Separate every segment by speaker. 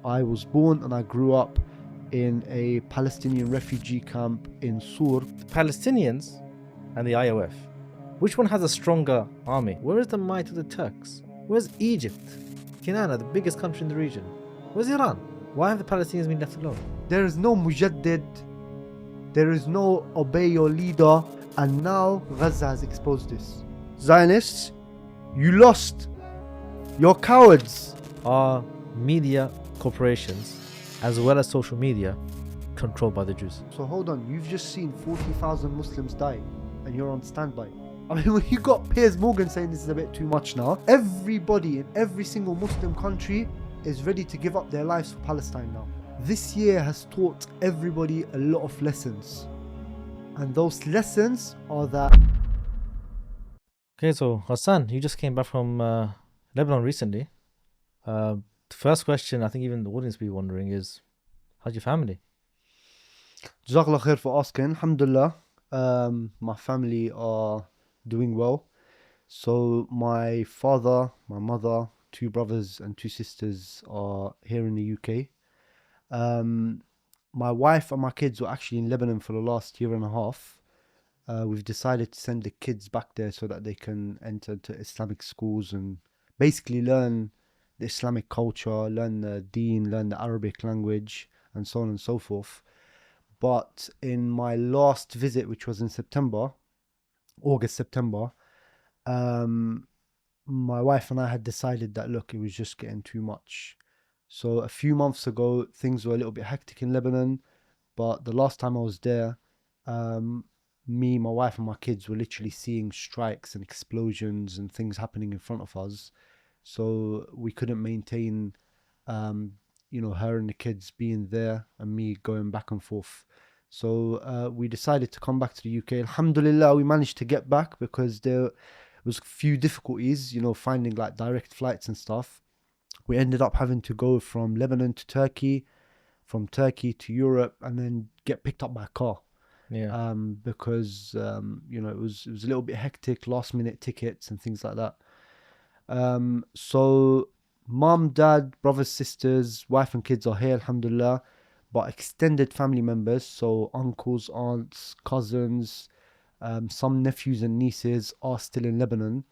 Speaker 1: I was born and I grew up in a Palestinian refugee camp in Sur.
Speaker 2: The Palestinians and the IOF. Which one has a stronger army? Where is the might of the Turks? Where's Egypt? Kinana, the biggest country in the region. Where's Iran? Why have the Palestinians been left alone?
Speaker 1: There is no mujaddid, there is no obey your leader, and now Gaza has exposed this. Zionists, you lost. You're cowards.
Speaker 2: Are media corporations, as well as social media, controlled by the Jews?
Speaker 1: So hold on, you've just seen 40,000 Muslims die and you're on standby. I mean, when you got Piers Morgan saying this is a bit too much now, everybody in every single Muslim country is ready to give up their lives for Palestine now. This year has taught everybody a lot of lessons. And those lessons are that...
Speaker 2: Okay, so Hassan, you just came back from Lebanon recently. The first question, I think even the audience will be wondering is, how's your family?
Speaker 1: Jazakallah khair for asking. Alhamdulillah, my family are doing well. So my father, my mother, 2 brothers and 2 sisters are here in the UK. My wife and my kids were actually in Lebanon for the last year and a half. We've decided to send the kids back there so that they can enter to Islamic schools and basically learn the Islamic culture, learn the deen, learn the Arabic language, and so on and so forth. But in my last visit, which was in August, September, my wife and I had decided that, look, it was just getting too much. So a few months ago, things were a little bit hectic in Lebanon, but the last time I was there, me, my wife and my kids were literally seeing strikes and explosions and things happening in front of us. So we couldn't maintain, her and the kids being there and me going back and forth. So we decided to come back to the UK. Alhamdulillah, we managed to get back because there was a few difficulties, finding like direct flights and stuff. We ended up having to go from Lebanon to Turkey, from Turkey to Europe, and then get picked up by a car.
Speaker 2: Yeah.
Speaker 1: Because it was a little bit hectic, last minute tickets and things like that. So mom, dad, brothers, sisters, wife and kids are here, alhamdulillah, but extended family members, so uncles, aunts, cousins, some nephews and nieces are still in Lebanon.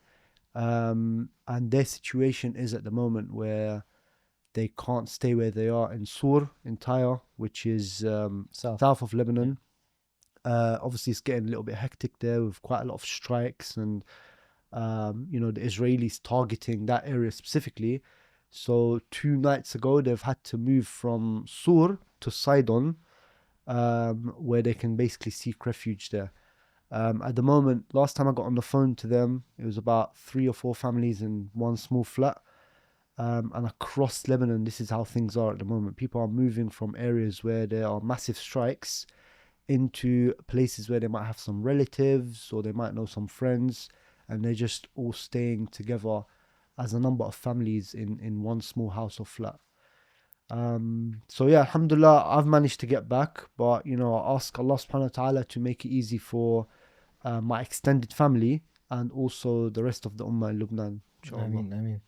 Speaker 1: And their situation is at the moment where they can't stay where they are in Sur, in Tyre, which is south of Lebanon. Obviously it's getting a little bit hectic there with quite a lot of strikes and the Israelis targeting that area specifically. So 2 nights ago they've had to move from Sur to Sidon, where they can basically seek refuge there. At the moment, last time I got on the phone to them, it was about 3 or 4 families in one small flat. And across Lebanon, this is how things are at the moment. People are moving from areas where there are massive strikes into places where they might have some relatives or they might know some friends, and they're just all staying together as a number of families in one small house or flat. So yeah, alhamdulillah, I've managed to get back, but I ask Allah subhanahu wa ta'ala to make it easy for my extended family and also the rest of the Ummah in Lebanon, inshallah.
Speaker 2: I mean.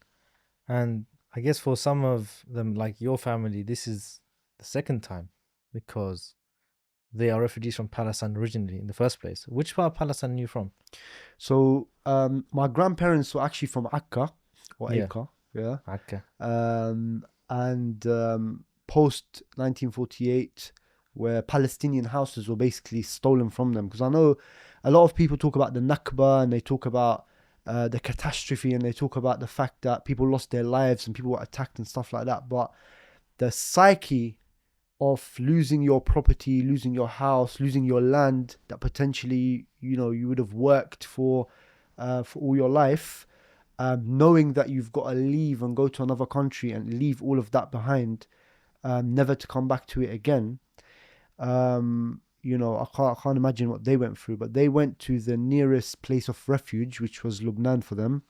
Speaker 2: And I guess for some of them, like your family, this is the second time because they are refugees from Palestine originally in the first place. Which part of Palestine are you from?
Speaker 1: So my grandparents were actually from Akka or Akka, yeah.
Speaker 2: Akka.
Speaker 1: And post 1948, where Palestinian houses were basically stolen from them. Because I know a lot of people talk about the Nakba and they talk about the catastrophe and they talk about the fact that people lost their lives and people were attacked and stuff like that. But the psyche of losing your property, losing your house, losing your land that potentially, you would have worked for all your life, knowing that you've got to leave and go to another country and leave all of that behind, never to come back to it again. I can't imagine what they went through, but they went to the nearest place of refuge, which was Lebanon for them.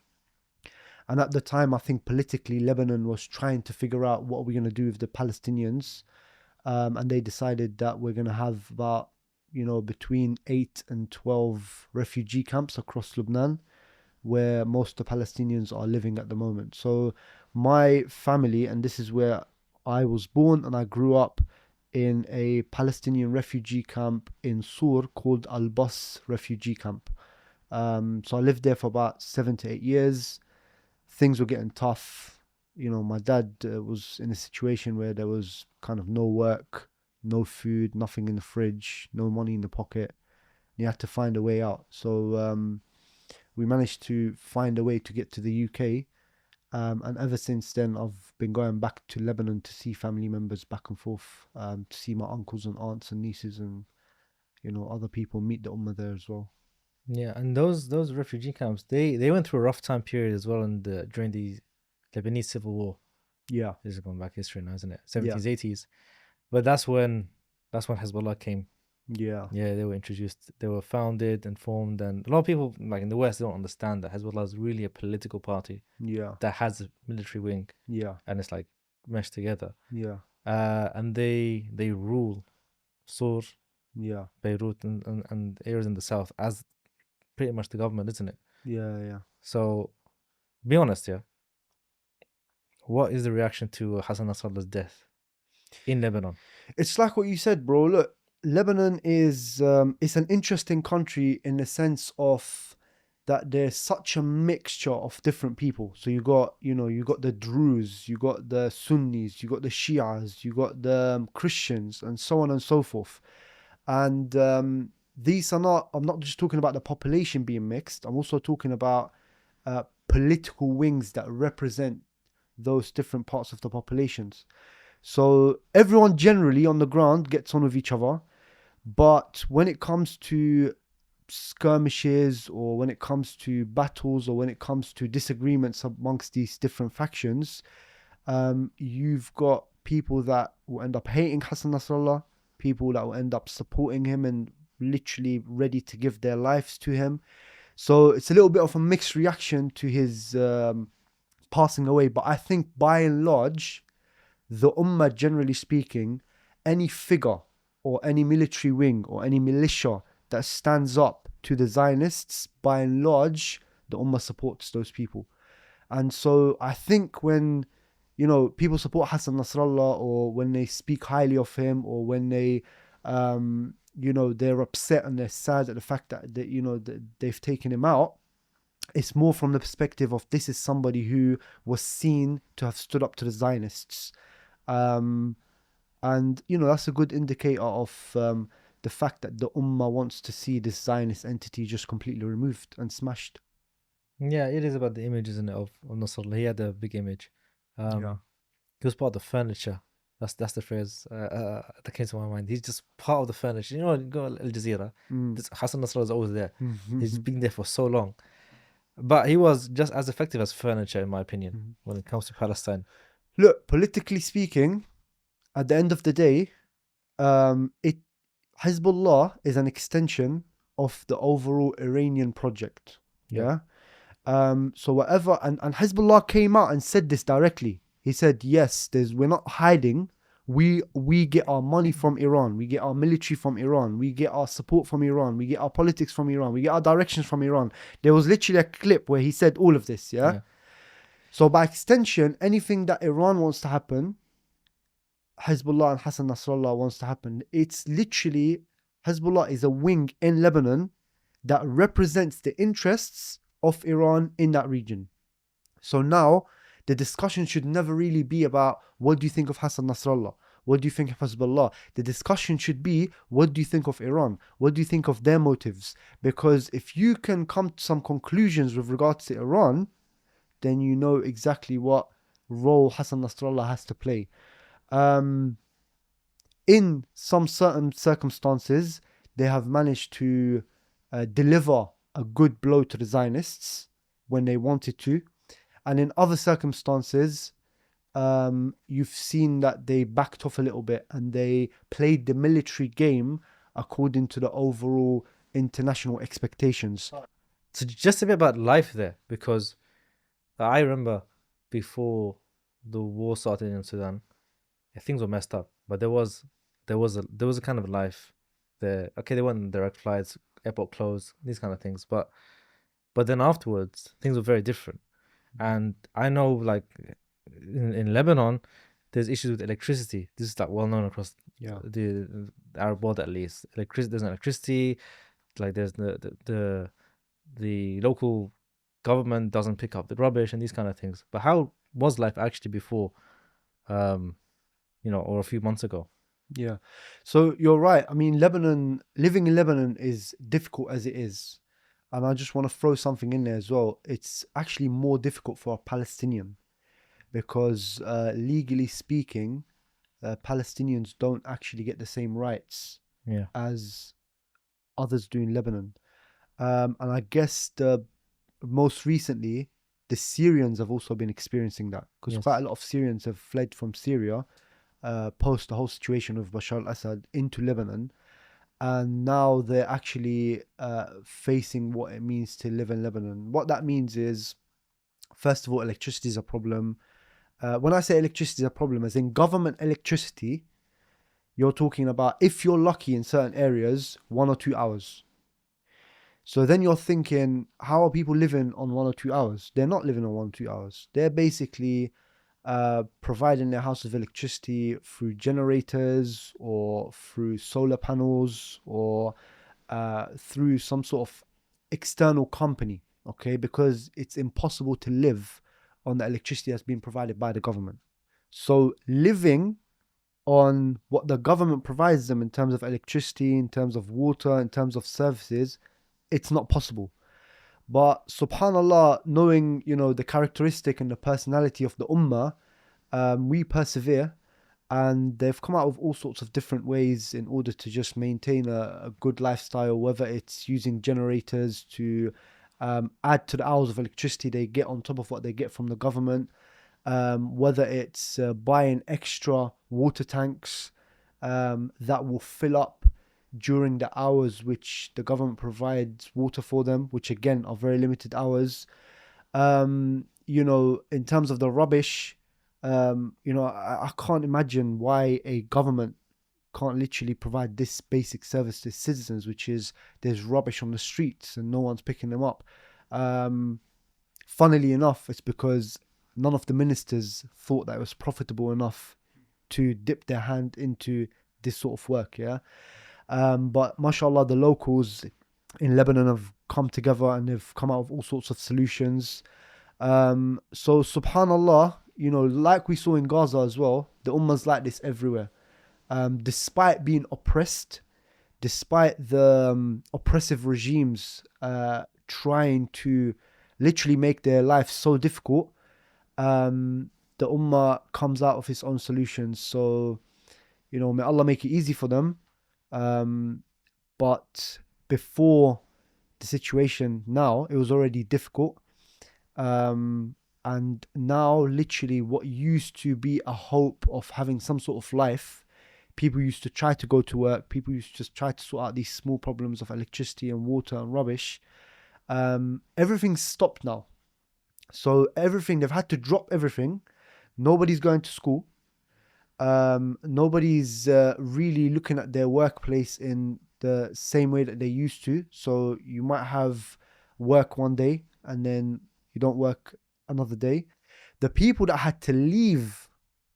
Speaker 1: And at the time, I think politically, Lebanon was trying to figure out what are we going to do with the Palestinians. And they decided that we're going to have about, between 8 and 12 refugee camps across Lebanon, where most of the Palestinians are living at the moment. So my family, and this is where I was born and I grew up in a Palestinian refugee camp in Sur called Al-Bas refugee camp. So I lived there for about 7 to 8 years. Things were getting tough. You know, my dad was in a situation where there was kind of no work, no food, nothing in the fridge, no money in the pocket. You had to find a way out. So we managed to find a way to get to the UK. And ever since then, I've been going back to Lebanon to see family members back and forth, to see my uncles and aunts and nieces and, you know, other people, meet the Ummah there as well.
Speaker 2: Yeah, and those refugee camps, they went through a rough time period as well during the Lebanese civil war.
Speaker 1: Yeah.
Speaker 2: This is going back history now, isn't it? 70s, 80s. But that's when Hezbollah came.
Speaker 1: Yeah.
Speaker 2: Yeah, they were introduced. They were founded and formed, and a lot of people, like in the West, don't understand that Hezbollah is really a political party
Speaker 1: Yeah.
Speaker 2: that has a military wing,
Speaker 1: Yeah.
Speaker 2: and it's like meshed together.
Speaker 1: Yeah.
Speaker 2: And they rule Sur,
Speaker 1: Yeah.
Speaker 2: Beirut, and areas in the south as pretty much the government, isn't it?
Speaker 1: Yeah. Yeah.
Speaker 2: So, be honest, yeah. What is the reaction to Hassan Nasrallah's death in Lebanon?
Speaker 1: It's like what you said, bro. Look, Lebanon is it's an interesting country in the sense of that there's such a mixture of different people. So you got the Druze, you got the Sunnis, you got the Shias, you got the Christians, and so on and so forth. And these are not. I'm not just talking about the population being mixed. I'm also talking about political wings that represent those different parts of the populations. So everyone generally on the ground gets on with each other, but when it comes to skirmishes or when it comes to battles or when it comes to disagreements amongst these different factions, you've got people that will end up hating Hassan Nasrallah, people that will end up supporting him and literally ready to give their lives to him. So it's a little bit of a mixed reaction to his passing away. But I think by and large, the Ummah, generally speaking, any figure or any military wing or any militia that stands up to the Zionists, by and large, the Ummah supports those people. And so I think when, people support Hassan Nasrallah, or when they speak highly of him, or when they, they're upset and they're sad at the fact that they've taken him out, it's more from the perspective of this is somebody who was seen to have stood up to the Zionists. And that's a good indicator of the fact that the Ummah wants to see this Zionist entity just completely removed and smashed.
Speaker 2: Yeah, it is about the image, isn't it, of Nasrallah. He had a big image.
Speaker 1: Yeah.
Speaker 2: He was part of the furniture. That's the phrase that came to my mind. He's just part of the furniture. You know, go Al Jazeera. Hassan Nasrallah is always there. He's been there for so long. But he was just as effective as furniture, in my opinion, when it comes to Palestine.
Speaker 1: Look, politically speaking, at the end of the day, Hezbollah is an extension of the overall Iranian project. Yeah. So whatever, and Hezbollah came out and said this directly. He said, yes, we're not hiding. We get our money from Iran. We get our military from Iran. We get our support from Iran. We get our politics from Iran. We get our directions from Iran. There was literally a clip where he said all of this. Yeah. So by extension, anything that Iran wants to happen, Hezbollah and Hassan Nasrallah wants to happen. It's literally, Hezbollah is a wing in Lebanon that represents the interests of Iran in that region. So now the discussion should never really be about what do you think of Hassan Nasrallah? What do you think of Hezbollah? The discussion should be, what do you think of Iran? What do you think of their motives? Because if you can come to some conclusions with regards to Iran, then you know exactly what role Hassan Nasrallah has to play. In some certain circumstances, they have managed to deliver a good blow to the Zionists when they wanted to. And in other circumstances, you've seen that they backed off a little bit and they played the military game according to the overall international expectations.
Speaker 2: So just a bit about life there, because I remember before the war started in Sudan, things were messed up, but there was a kind of life there. Okay, they weren't direct flights, airport closed, these kind of things, but then afterwards things were very different. And I know, like in Lebanon, There's issues with electricity. This is like well known across
Speaker 1: Yeah.
Speaker 2: the Arab world at least. Electricity, there's no electricity. Like there's the local government doesn't pick up the rubbish and these kind of things. But how was life actually before, or a few months ago?
Speaker 1: Yeah. So you're right. I mean, living in Lebanon is difficult as it is. And I just want to throw something in there as well. It's actually more difficult for a Palestinian because legally speaking, Palestinians don't actually get the same rights
Speaker 2: Yeah.
Speaker 1: as others do in Lebanon. And I guess most recently, the Syrians have also been experiencing that because
Speaker 2: Yes.
Speaker 1: quite a lot of Syrians have fled from Syria post the whole situation of Bashar al-Assad into Lebanon. And now they're actually facing what it means to live in Lebanon. What that means is, first of all, electricity is a problem. When I say electricity is a problem, as in government electricity, you're talking about, if you're lucky in certain areas, 1 or 2 hours. So then you're thinking, how are people living on 1 or 2 hours? They're not living on 1 or 2 hours. They're basically providing their house with electricity through generators or through solar panels or through some sort of external company, okay? Because it's impossible to live on the electricity that's been provided by the government. So living on what the government provides them in terms of electricity, in terms of water, in terms of services, it's not possible. But subhanallah, knowing, the characteristic and the personality of the ummah, we persevere, and they've come out with all sorts of different ways in order to just maintain a good lifestyle, whether it's using generators to add to the hours of electricity they get on top of what they get from the government, whether it's buying extra water tanks that will fill up during the hours which the government provides water for them, which again are very limited hours. In terms of the rubbish, I can't imagine why a government can't literally provide this basic service to citizens, which is there's rubbish on the streets and no one's picking them up. Funnily enough, it's because none of the ministers thought that it was profitable enough to dip their hand into this sort of work, yeah. But mashallah, the locals in Lebanon have come together and they've come out with all sorts of solutions. So subhanallah, like we saw in Gaza as well, the ummah's like this everywhere. Despite being oppressed, despite the oppressive regimes trying to literally make their life so difficult, the ummah comes out of its own solutions. So, may Allah make it easy for them. But before the situation now, it was already difficult. And now literally what used to be a hope of having some sort of life, people used to try to go to work, people used to just try to sort out these small problems of electricity and water and rubbish. Everything's stopped now. So they've had to drop everything. Nobody's going to school. Nobody's really looking at their workplace in the same way that they used to. So you might have work one day and then you don't work another day. The people that had to leave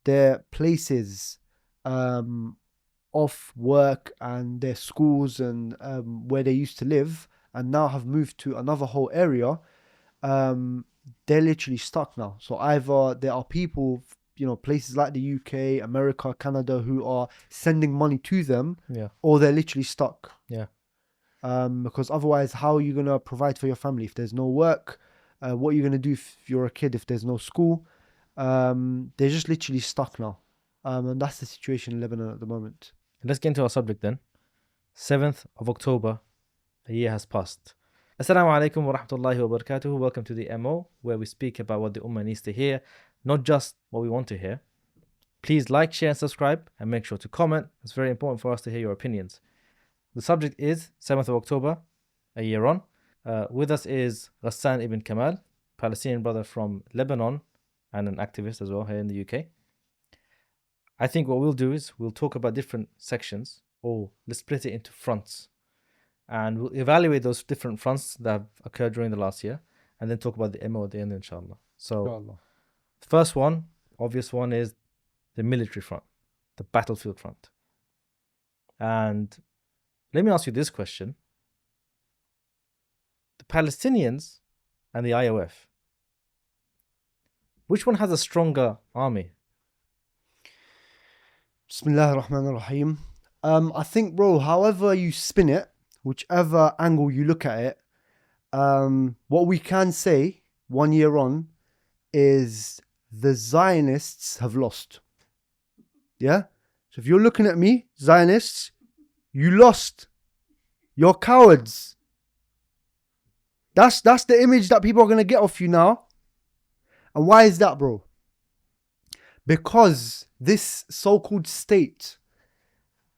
Speaker 1: their places off work and their schools and where they used to live and now have moved to another whole area, they're literally stuck now. So either there are people, places like the UK, America, Canada, who are sending money to them, or they're literally stuck.
Speaker 2: Yeah.
Speaker 1: Because otherwise, how are you going to provide for your family if there's no work? What are you going to do if you're a kid if there's no school? They're just literally stuck now. And that's the situation in Lebanon at the moment.
Speaker 2: Let's get into our subject then. 7th of October, a year has passed. Assalamu alaikum wa rahmatullahi wa barakatuhu. Welcome to the MO, where we speak about what the Ummah needs to hear, not just what we want to hear. Please like, share, and subscribe, and make sure to comment. It's very important for us to hear your opinions. The subject is 7th of October, a year on. With us is Ghassan ibn Kamal, Palestinian brother from Lebanon, and an activist as well here in the UK. I think what we'll do is we'll talk about different sections, or let's split it into fronts. And we'll evaluate those different fronts that have occurred during the last year, and then talk about the MO at the end, inshallah. So, the first one, obvious one, is the military front, the battlefield front. And let me ask you this question. The Palestinians and the IOF, which one has a stronger army?
Speaker 1: Bismillah ar-Rahman ar-Rahim. I think, bro, however you spin it, whichever angle you look at it, what we can say 1 year on is the Zionists have lost. Yeah? So if you're looking at me, Zionists, you lost. You're cowards. That's the image that people are going to get off you now. And why is that, bro? Because this so-called state,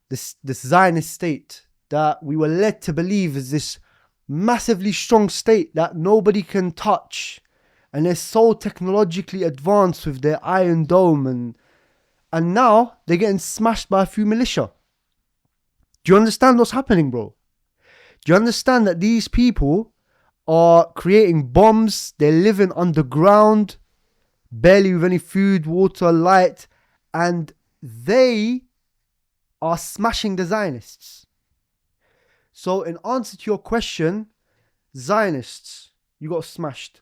Speaker 1: this Zionist state that we were led to believe is this massively strong state that nobody can touch, and they're so technologically advanced with their Iron Dome, and now they're getting smashed by a few militia. Do you understand what's happening, bro? Do you understand that these people are creating bombs? They're living underground, barely with any food, water, light, and they are smashing the Zionists. So in answer to your question, Zionists, you got smashed.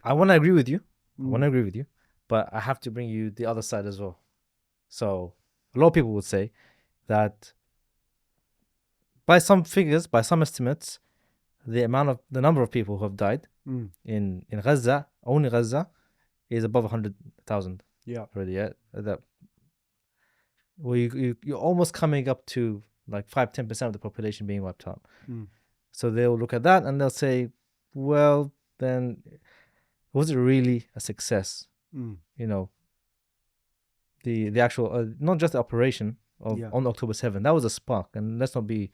Speaker 2: I want to agree with you. But I have to bring you the other side as well. So a lot of people would say that by some figures, by some estimates, the number of people who have died in Gaza, only Gaza, is above 100,000.
Speaker 1: Yeah.
Speaker 2: Already, yeah. You're almost coming up to like 5-10% of the population being wiped out. So they'll look at that and they'll say, well, then was it really a success? You know, the actual, not just the operation on October 7th, that was a spark. And let's not be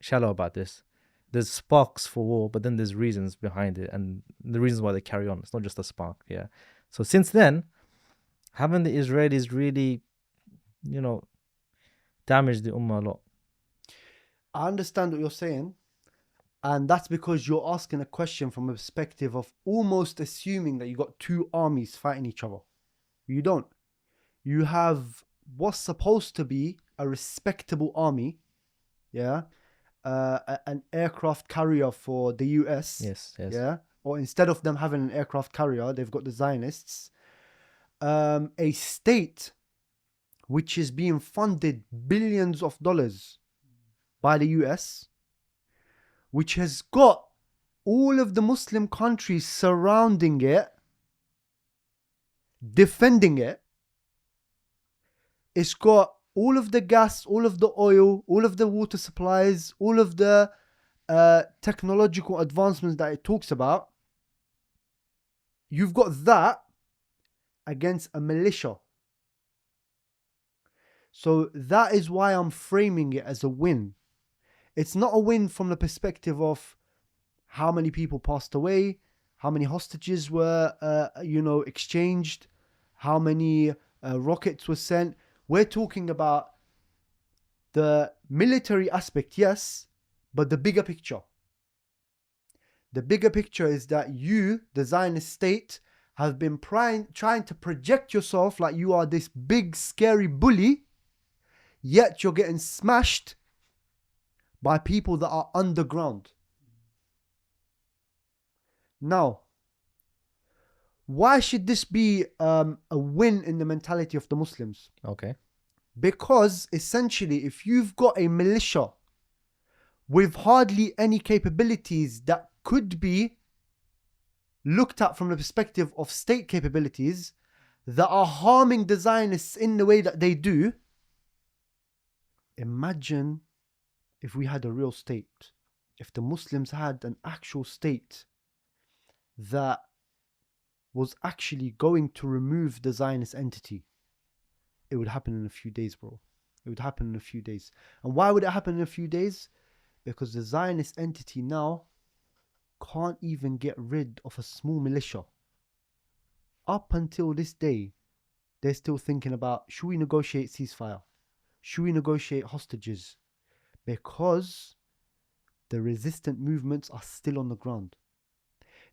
Speaker 2: shallow about this. There's sparks for war, but then there's reasons behind it and the reasons why they carry on. It's not just a spark, yeah. So since then, haven't the Israelis really, damaged the Ummah a lot?
Speaker 1: I understand what you're saying. And that's because you're asking a question from a perspective of almost assuming that you got two armies fighting each other. You don't. You have what's supposed to be a respectable army, yeah, an aircraft carrier for the US.
Speaker 2: Yes.
Speaker 1: Yeah, or instead of them having an aircraft carrier, they've got the Zionists. A state which is being funded billions of dollars by the US, which has got all of the Muslim countries surrounding it, defending it. It's got all of the gas, all of the oil, all of the water supplies, all of the technological advancements that it talks about. You've got that against a militia. So that is why I'm framing it as a win. It's not a win from the perspective of how many people passed away, how many hostages were, exchanged, how many rockets were sent. We're talking about the military aspect, yes, but the bigger picture. The bigger picture is that you, the Zionist state, have been trying to project yourself like you are this big, scary bully, yet you're getting smashed by people that are underground. Now, why should this be a win in the mentality of the Muslims?
Speaker 2: Okay.
Speaker 1: Because essentially, if you've got a militia with hardly any capabilities that could be looked at from the perspective of state capabilities that are harming the Zionists in the way that they do, imagine if we had a real state, if the Muslims had an actual state that was actually going to remove the Zionist entity. It would happen in a few days, bro. It would happen in a few days. And why would it happen in a few days? Because the Zionist entity now can't even get rid of a small militia. Up until this day, they're still thinking about, should we negotiate ceasefire? Should we negotiate hostages? Because the resistant movements are still on the ground.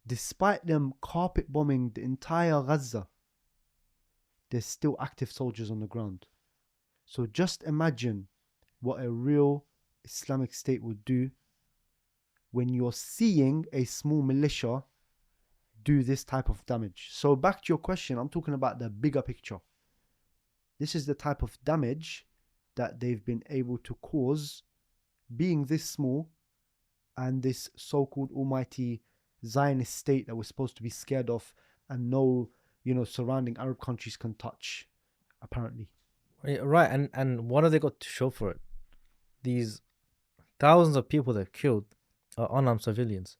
Speaker 1: Despite them carpet bombing the entire Gaza, there's still active soldiers on the ground. So just imagine what a real Islamic State would do when you're seeing a small militia do this type of damage. So back to your question, I'm talking about the bigger picture. This is the type of damage that they've been able to cause, being this small, and this so-called almighty Zionist state that we're supposed to be scared of and no, surrounding Arab countries can touch, apparently.
Speaker 2: Right, and what have they got to show for it? These thousands of people they've killed are unarmed civilians.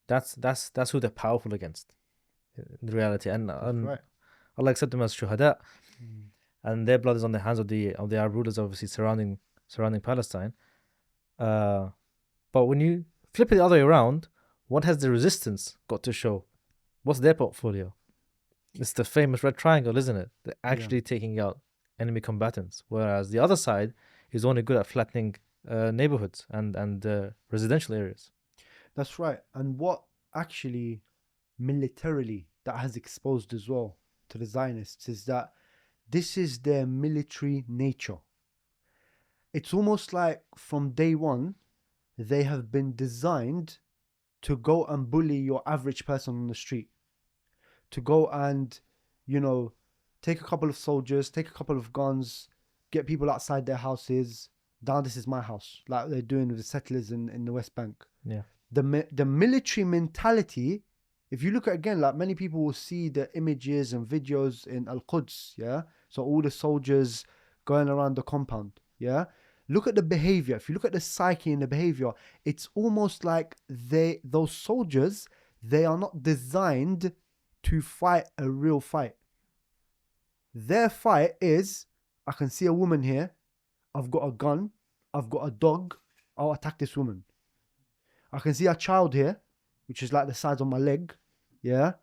Speaker 2: That's who they're powerful against, in reality. And
Speaker 1: Right.
Speaker 2: Allah accept them as shuhada, and their blood is on the hands of the Arab rulers, obviously surrounding Palestine. But when you flip it the other way around, what has the resistance got to show? What's their portfolio? It's the famous red triangle, isn't it? They're actually taking out enemy combatants, whereas the other side is only good at flattening neighborhoods and residential areas.
Speaker 1: That's right. And what actually militarily that has exposed as well to the Zionists is that this is their military nature. It's almost like from day one, they have been designed to go and bully your average person on the street. To go and, take a couple of soldiers, take a couple of guns, get people outside their houses. Now this is my house, like they're doing with the settlers in the West Bank.
Speaker 2: Yeah.
Speaker 1: The military mentality, if you look at, again, like many people will see the images and videos in Al-Quds, yeah? So all the soldiers going around the compound, yeah? Look at the behavior. If you look at the psyche and the behavior, it's almost like those soldiers, they are not designed to fight a real fight. Their fight is, I can see a woman here, I've got a gun, I've got a dog, I'll attack this woman. I can see a child here, which is like the size of my leg, yeah?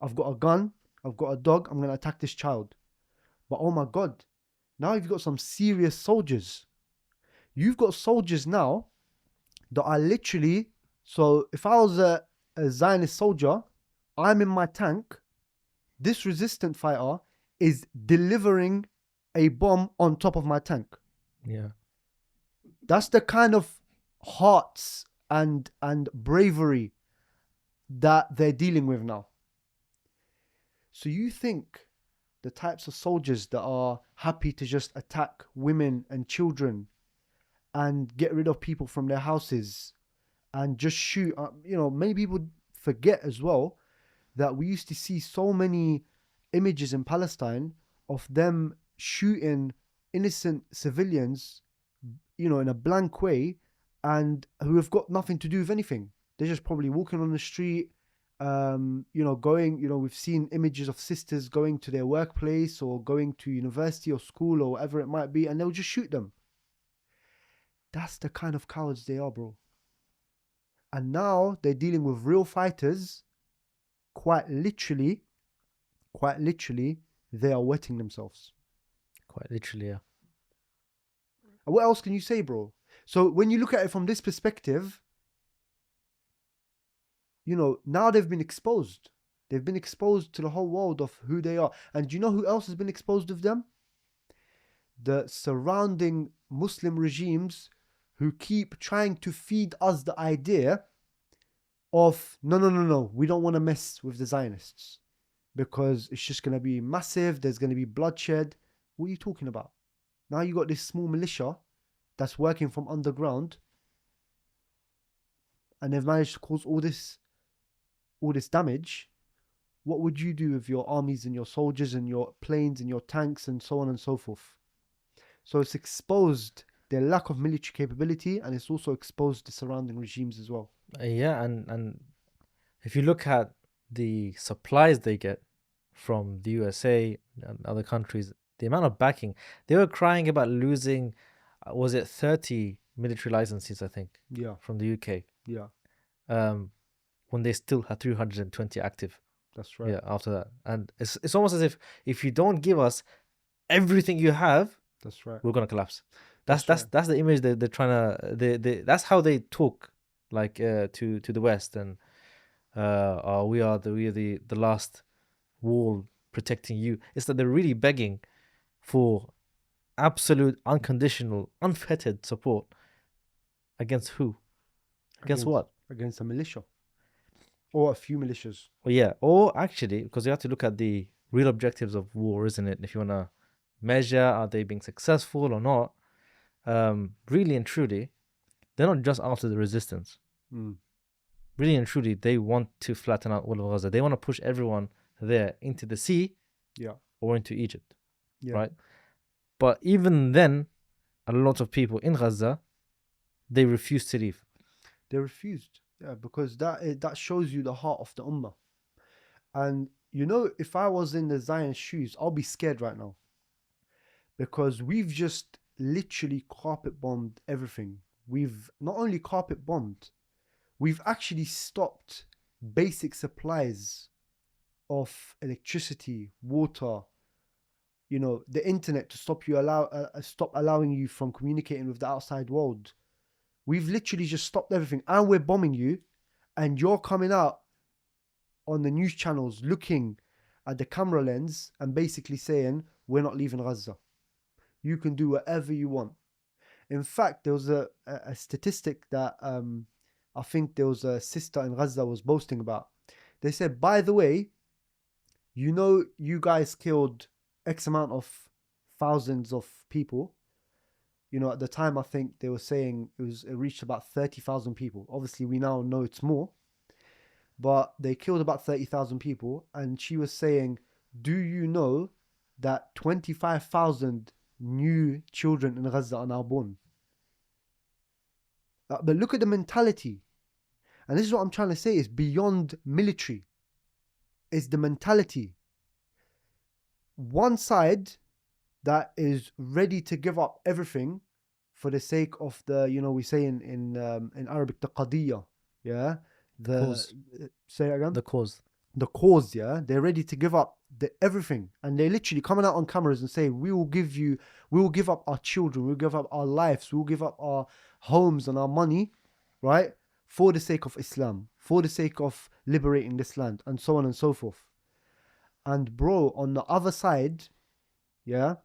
Speaker 1: I've got a gun, I've got a dog, I'm going to attack this child. But oh my God, now you've got some serious soldiers. You've got soldiers now that are literally, so if I was a Zionist soldier, I'm in my tank, this resistant fighter is delivering a bomb on top of my tank.
Speaker 2: Yeah.
Speaker 1: That's the kind of hearts and bravery that they're dealing with now. So you think the types of soldiers that are happy to just attack women and children and get rid of people from their houses and just shoot, many people forget as well that we used to see so many images in Palestine of them shooting innocent civilians, in a blank way, and who have got nothing to do with anything. They're just probably walking on the street, going, we've seen images of sisters going to their workplace or going to university or school or whatever it might be, and they'll just shoot them. That's the kind of cowards they are, bro. And now they're dealing with real fighters. Quite literally, they are wetting themselves.
Speaker 2: Quite literally, yeah.
Speaker 1: What else can you say, bro? So when you look at it from this perspective, now they've been exposed. They've been exposed to the whole world of who they are. And do you know who else has been exposed of them? The surrounding Muslim regimes who keep trying to feed us the idea of, no, we don't want to mess with the Zionists because it's just going to be massive, there's going to be bloodshed. What are you talking about? Now you got this small militia that's working from underground and they've managed to cause all this damage. What would you do with your armies and your soldiers and your planes and your tanks and so on and so forth? So it's exposed their lack of military capability, and it's also exposed the surrounding regimes as well.
Speaker 2: Yeah, and if you look at the supplies they get from the USA and other countries, the amount of backing, they were crying about losing, was it 30 military licenses, I think, from the UK.
Speaker 1: Yeah.
Speaker 2: When they still had 320 active.
Speaker 1: That's right.
Speaker 2: Yeah, after that. And it's almost as if you don't give us everything you have,
Speaker 1: that's right,
Speaker 2: we're gonna collapse. That's the image they're trying to. That's how they talk, like to the West, and we are the last wall protecting you. It's that they're really begging for absolute, unconditional, unfettered support. Against who? Against what?
Speaker 1: Against a militia. Or a few militias.
Speaker 2: Well, yeah. Or actually, because you have to look at the real objectives of war, isn't it? If you want to measure, are they being successful or not? Really and truly, they're not just after the resistance. Really and truly, they want to flatten out all of Gaza. They want to push everyone there into the sea, or into Egypt, right? But even then, a lot of people in Gaza, they refuse to leave.
Speaker 1: They refused, because that shows you the heart of the Ummah. And you know, if I was in the Zionist shoes, I'll be scared right now, because we've just literally carpet bombed everything. We've not only carpet bombed, we've actually stopped basic supplies of electricity, water, you know, the internet, to stop allowing you from communicating with the outside world. We've literally just stopped everything, and we're bombing you, and you're coming out on the news channels looking at the camera lens and basically saying, we're not leaving Gaza. You can do whatever you want. In fact, there was a statistic that I think there was a sister in Gaza was boasting about. They said, by the way, you know, you guys killed X amount of thousands of people. You know, at the time, I think they were saying it reached about 30,000 people. Obviously, we now know it's more. But they killed about 30,000 people. And she was saying, do you know that 25,000 new children in Gaza are now born? But look at the mentality. And this is what I'm trying to say, is beyond military. It's the mentality. One side that is ready to give up everything for the sake of the, you know, we say in Arabic, the qadiyya, yeah? The
Speaker 2: cause.
Speaker 1: Say it again?
Speaker 2: The cause.
Speaker 1: The cause, yeah? They're ready to give up everything. And they're literally coming out on cameras and say, we will give up our children, we'll give up our lives, we'll give up our homes and our money, right? For the sake of Islam, for the sake of liberating this land, and so on and so forth. And bro, on the other side, yeah,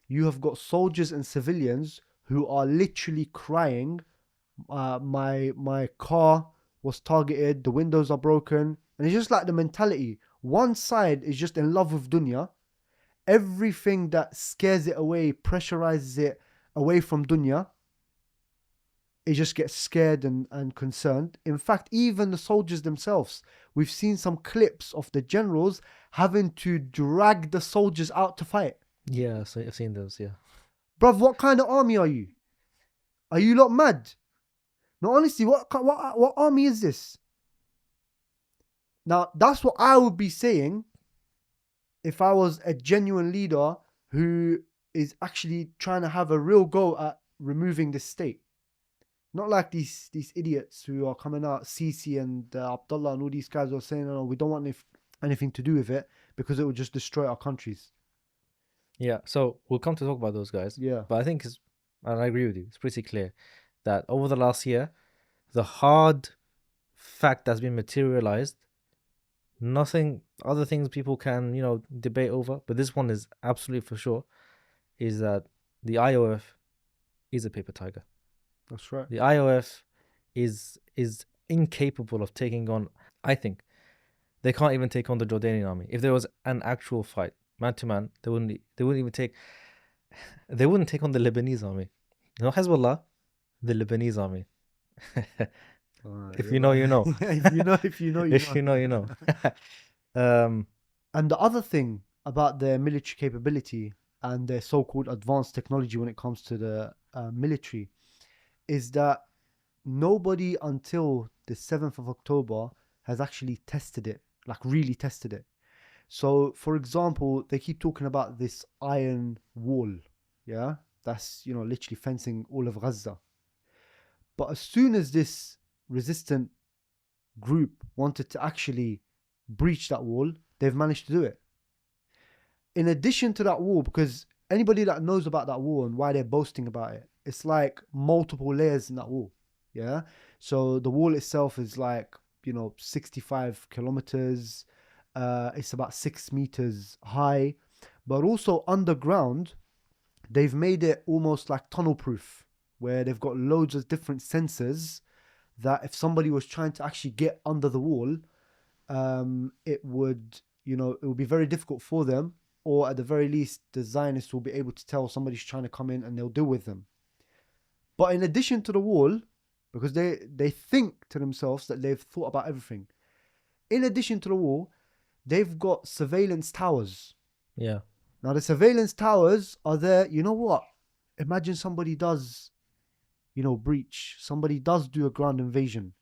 Speaker 1: you have got soldiers and civilians who are literally crying, my car was targeted, the windows are broken. And it's just like the mentality. One side is just in love with dunya. Everything that scares it away, pressurizes it away from dunya, it just gets scared and concerned. In fact, even the soldiers themselves, we've seen some clips of the generals having to drag the soldiers out to fight.
Speaker 2: Yeah, so I've seen those, yeah.
Speaker 1: Bruv, what kind of army are you? Are you lot mad? No, honestly, what army is this? Now, that's what I would be saying if I was a genuine leader who is actually trying to have a real go at removing the state. Not like these idiots who are coming out, Sisi and Abdullah and all these guys are saying, no, we don't want anything to do with it because it will just destroy our countries.
Speaker 2: Yeah, so we'll come to talk about those guys.
Speaker 1: Yeah.
Speaker 2: But I think, and I agree with you, it's pretty clear that over the last year, the hard fact that's been materialized, nothing, other things people can, you know, debate over, but this one is absolutely for sure, is that the IOF is a paper tiger.
Speaker 1: That's right.
Speaker 2: The IOF is incapable of taking on, I think, they can't even take on the Jordanian army. If there was an actual fight, man to man, they wouldn't take on the Lebanese army. You know, Hezbollah, the Lebanese army. If you know, you know.
Speaker 1: If you know, you know.
Speaker 2: If you know, you know.
Speaker 1: And the other thing about their military capability and their so-called advanced technology when it comes to the military is that nobody until the 7th of October has actually tested it, like really tested it. So, for example, they keep talking about this iron wall, yeah? That's, you know, literally fencing all of Gaza. But as soon as this resistant group wanted to actually breach that wall, they've managed to do it. In addition to that wall, because anybody that knows about that wall and why they're boasting about it, it's like multiple layers in that wall, yeah? So the wall itself is like, you know, 65 kilometers. It's about 6 meters high, but also underground, they've made it almost like tunnel proof, where they've got loads of different sensors that if somebody was trying to actually get under the wall, it would, it would be very difficult for them, or at the very least, the Zionists will be able to tell somebody's trying to come in and they'll deal with them. But in addition to the wall, because they think to themselves that they've thought about everything, in addition to the wall, they've got surveillance towers.
Speaker 2: Yeah.
Speaker 1: Now, the surveillance towers are there. You know what? Imagine somebody does, breach. Somebody does do a ground invasion.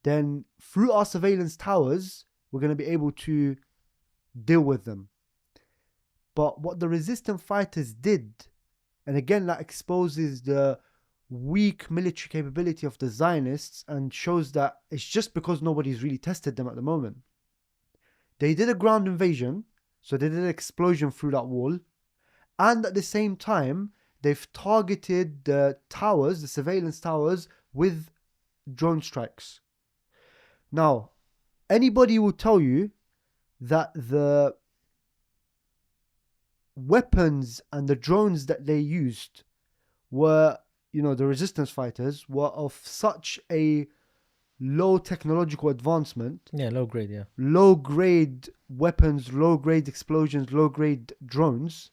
Speaker 1: Then through our surveillance towers, we're going to be able to deal with them. But what the resistant fighters did, and again, that exposes the weak military capability of the Zionists and shows that it's just because nobody's really tested them at the moment. They did a ground invasion, so they did an explosion through that wall, and at the same time, they've targeted the towers, the surveillance towers, with drone strikes. Now, anybody will tell you that the weapons and the drones that they used were, the resistance fighters, were of such a low technological advancement.
Speaker 2: Yeah, low grade, yeah.
Speaker 1: Low grade weapons, low grade explosions, low grade drones.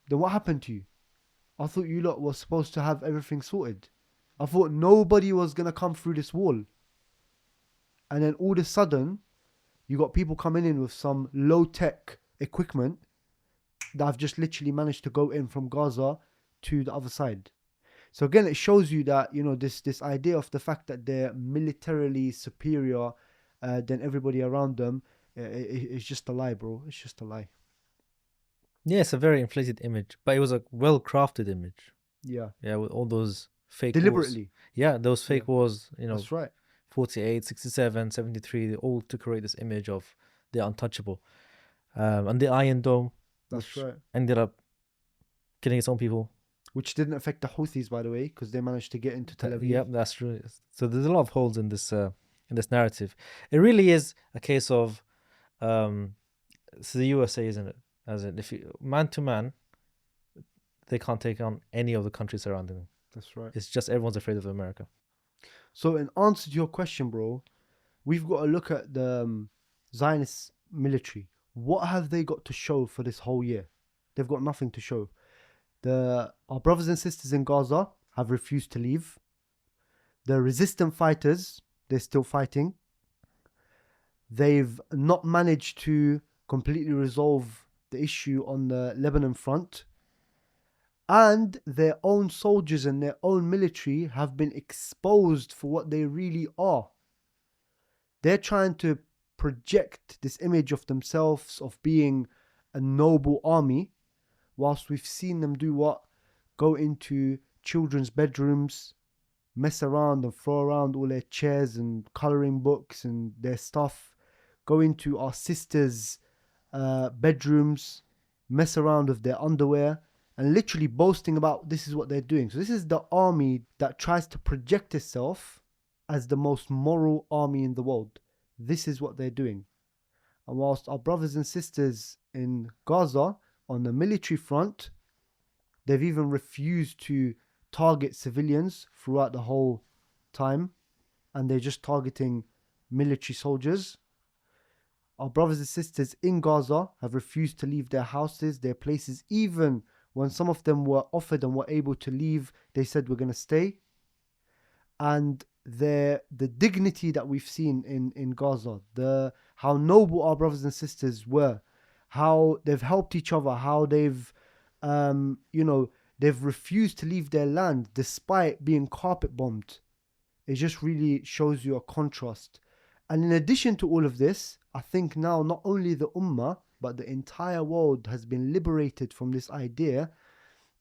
Speaker 1: Then what happened to you? I thought you lot were supposed to have everything sorted. I thought nobody was going to come through this wall. And then all of a sudden, you got people coming in with some low tech equipment that have just literally managed to go in from Gaza to the other side. So again, it shows you that, this idea of the fact that they're militarily superior than everybody around them is just a lie, bro. It's just a lie.
Speaker 2: Yeah, it's a very inflated image, but it was a well-crafted image.
Speaker 1: Yeah.
Speaker 2: Yeah, with all those fake
Speaker 1: Deliberately.
Speaker 2: wars. Yeah, those fake wars,
Speaker 1: That's right.
Speaker 2: 48, 67, 73, they all to create this image of the untouchable. And the Iron Dome,
Speaker 1: That's right.
Speaker 2: ended up killing its own people.
Speaker 1: Which didn't affect the Houthis, by the way, because they managed to get into Tel Aviv.
Speaker 2: Yeah, that's true. So there's a lot of holes in this narrative. It really is a case of, it's the USA, isn't it? As in, if you man to man, they can't take on any of the countries surrounding them.
Speaker 1: That's right.
Speaker 2: It's just everyone's afraid of America.
Speaker 1: So in answer to your question, bro, we've got to look at the Zionist military. What have they got to show for this whole year? They've got nothing to show. Our brothers and sisters in Gaza have refused to leave. The resistant fighters, they're still fighting. They've not managed to completely resolve the issue on the Lebanon front. And their own soldiers and their own military have been exposed for what they really are. They're trying to project this image of themselves of being a noble army, whilst we've seen them do what? Go into children's bedrooms, mess around and throw around all their chairs and colouring books and their stuff, go into our sisters' bedrooms, mess around with their underwear, and literally boasting about this is what they're doing. So this is the army that tries to project itself as the most moral army in the world. This is what they're doing. And whilst our brothers and sisters in Gaza, on the military front, they've even refused to target civilians throughout the whole time, and they're just targeting military soldiers. Our brothers and sisters in Gaza have refused to leave their houses, their places. Even when some of them were offered and were able to leave, they said we're going to stay. And the dignity that we've seen in Gaza, how noble our brothers and sisters were, how they've helped each other, how they've they've refused to leave their land despite being carpet bombed. It just really shows you a contrast. And in addition to all of this, I think now not only the Ummah, but the entire world has been liberated from this idea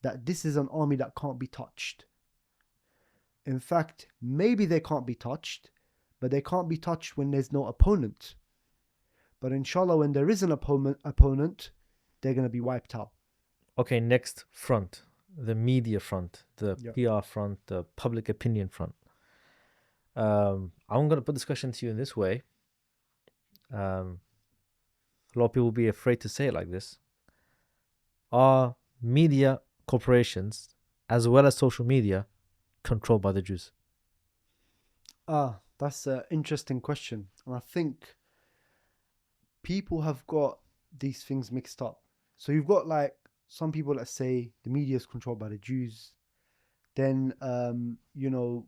Speaker 1: that this is an army that can't be touched. In fact, maybe they can't be touched, but they can't be touched when there's no opponent. But inshallah, when there is an opponent, they're going to be wiped out.
Speaker 2: Okay, next front, the media front, the PR front, the public opinion front. I'm going to put this question to you in this way. a lot of people will be afraid to say it like this. Are media corporations, as well as social media, controlled by the Jews?
Speaker 1: That's an interesting question. And I think people have got these things mixed up. So you've got like some people that say the media is controlled by the Jews. Then,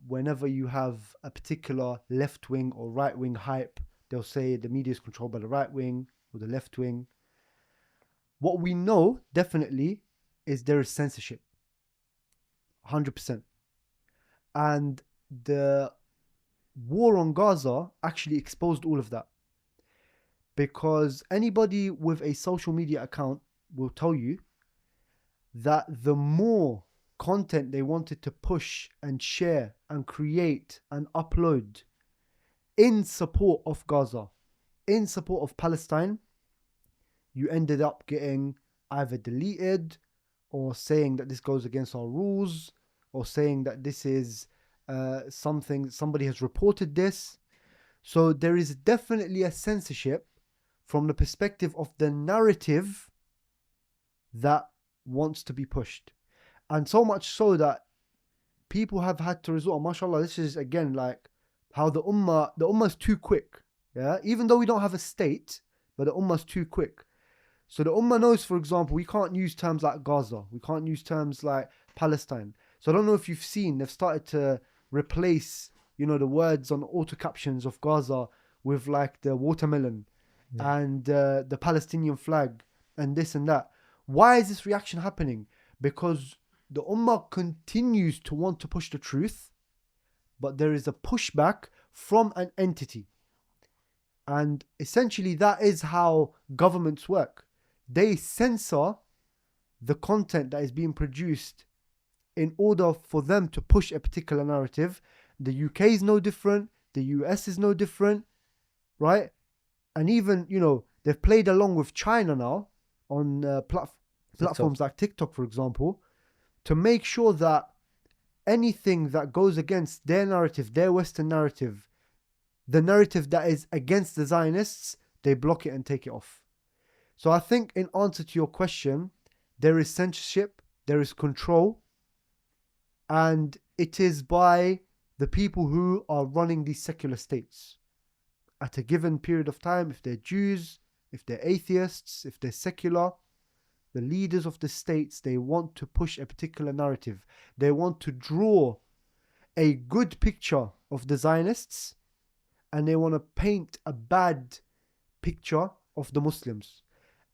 Speaker 1: whenever you have a particular left wing or right wing hype, they'll say the media is controlled by the right wing or the left wing. What we know definitely is there is censorship. 100%. And the war on Gaza actually exposed all of that. Because anybody with a social media account will tell you that the more content they wanted to push and share and create and upload in support of Gaza, in support of Palestine, you ended up getting either deleted or saying that this goes against our rules or saying that this is something, somebody has reported this. So there is definitely a censorship from the perspective of the narrative that wants to be pushed. And so much so that people have had to resort, mashallah, this is again like how the Ummah is too quick. Yeah, even though we don't have a state, but the Ummah is too quick. So the Ummah knows, for example, we can't use terms like Gaza. We can't use terms like Palestine. So I don't know if you've seen, they've started to replace, the words on auto captions of Gaza with like the watermelon and the Palestinian flag and this and that. Why is this reaction happening? Because the Ummah continues to want to push the truth, but there is a pushback from an entity. And essentially that is how governments work. They censor the content that is being produced in order for them to push a particular narrative. The UK is no different. The US is no different, right? And even, they've played along with China now on platforms like TikTok, for example, to make sure that anything that goes against their narrative, their Western narrative, the narrative that is against the Zionists, they block it and take it off. So I think in answer to your question, there is censorship, there is control, and it is by the people who are running these secular states. At a given period of time, if they're Jews, if they're atheists, if they're secular, the leaders of the states, they want to push a particular narrative. They want to draw a good picture of the Zionists, and they want to paint a bad picture of the Muslims.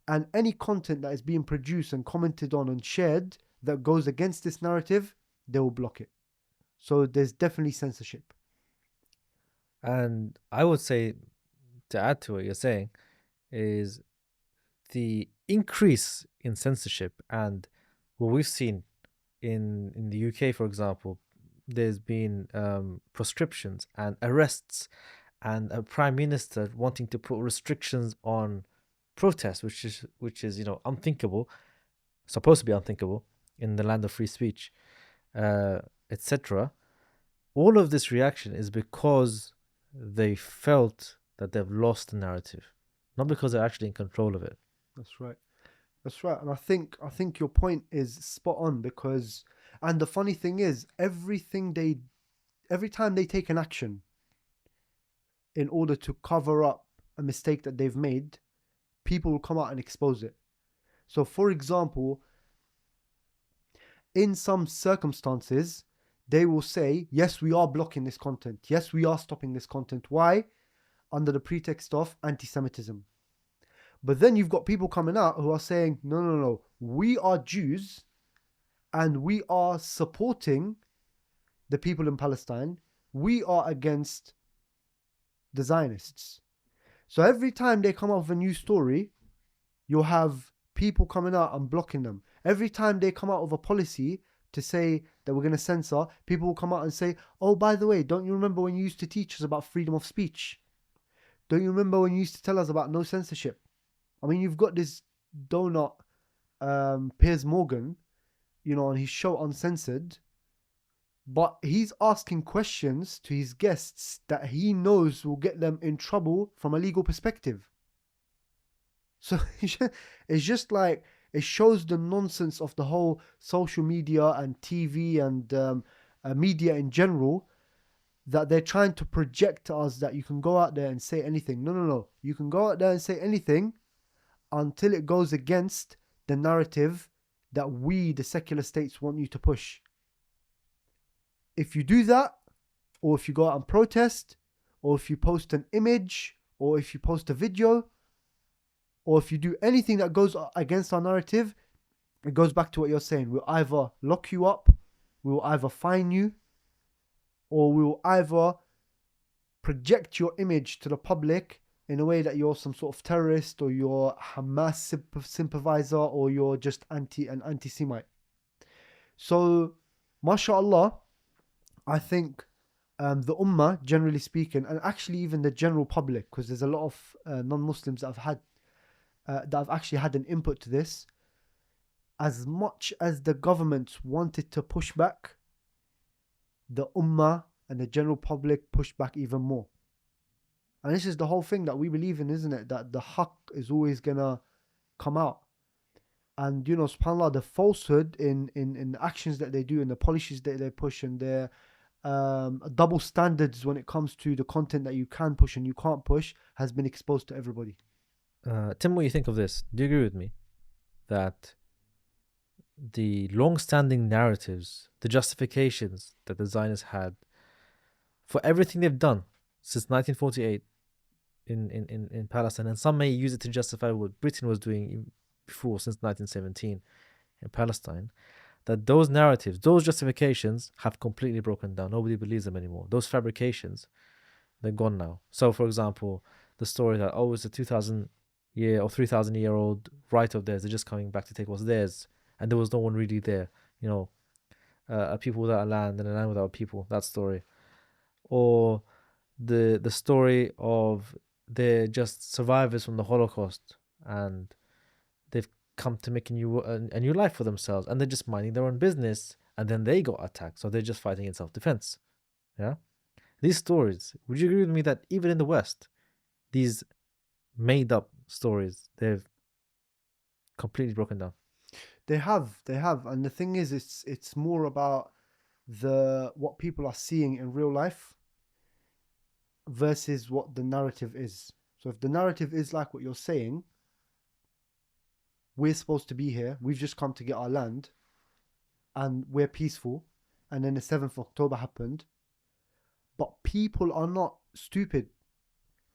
Speaker 1: And any content that is being produced and commented on and shared that goes against this narrative, they will block it. So there's definitely censorship.
Speaker 2: And I would say, to add to what you're saying, is the increase in censorship and what we've seen in the UK, for example, there's been proscriptions and arrests and a prime minister wanting to put restrictions on protest, which is unthinkable, supposed to be unthinkable in the land of free speech, etc. All of this reaction is because they felt that they've lost the narrative, not because they're actually in control of it.
Speaker 1: That's right. And I think your point is spot on, because, and the funny thing is, every time they take an action in order to cover up a mistake that they've made, people will come out and expose it. So for example, in some circumstances, they will say, yes, we are blocking this content. Yes, we are stopping this content. Why? Under the pretext of anti-Semitism. But then you've got people coming out who are saying, no, we are Jews and we are supporting the people in Palestine. We are against the Zionists. So every time they come up with a new story, you'll have people coming out and blocking them. Every time they come out with a policy to say that we're going to censor, people will come out and say, oh, by the way, don't you remember when you used to teach us about freedom of speech? Don't you remember when you used to tell us about no censorship? I mean, you've got this donut, Piers Morgan, on his show Uncensored, but he's asking questions to his guests that he knows will get them in trouble from a legal perspective. So it's just like, it shows the nonsense of the whole social media and TV and media in general, that they're trying to project to us that you can go out there and say anything. No. You can go out there and say anything until it goes against the narrative that we, the secular states, want you to push. If you do that, or if you go out and protest, or if you post an image, or if you post a video, or if you do anything that goes against our narrative, it goes back to what you're saying. We'll either lock you up, we'll either fine you, or we'll either project your image to the public in a way that you're some sort of terrorist, or you're Hamas sympathizer, or you're just an anti-Semite. So, mashallah, I think the Ummah, generally speaking, and actually even the general public, because there's a lot of non-Muslims that have actually had an input to this, as much as the government wanted to push back, the Ummah and the general public pushed back even more. And this is the whole thing that we believe in, isn't it? That the haqq is always gonna come out. And subhanAllah, the falsehood in the actions that they do and the policies that they push and their double standards when it comes to the content that you can push and you can't push has been exposed to everybody.
Speaker 2: Tim, what do you think of this? Do you agree with me that the long-standing narratives, the justifications that the Zionists had for everything they've done since 1948 in Palestine, and some may use it to justify what Britain was doing before, since 1917 in Palestine, that those narratives, those justifications have completely broken down. Nobody believes them anymore. Those fabrications, they're gone now. So, for example, the story that, it's a 2,000-year or 3,000-year-old right of theirs, they're just coming back to take what's theirs, and there was no one really there. A people without a land and a land without a people, that story. Or the story of they're just survivors from the Holocaust, and they've come to make a new life for themselves, and they're just minding their own business, and then they got attacked, so they're just fighting in self-defense. Yeah, these stories, would you agree with me that even in the West, these made up stories, they've completely broken down?
Speaker 1: They have, and the thing is, it's more about what people are seeing in real life versus what the narrative is. So if the narrative is like what you're saying, we're supposed to be here, we've just come to get our land, and we're peaceful, and then the 7th of October happened, but people are not stupid.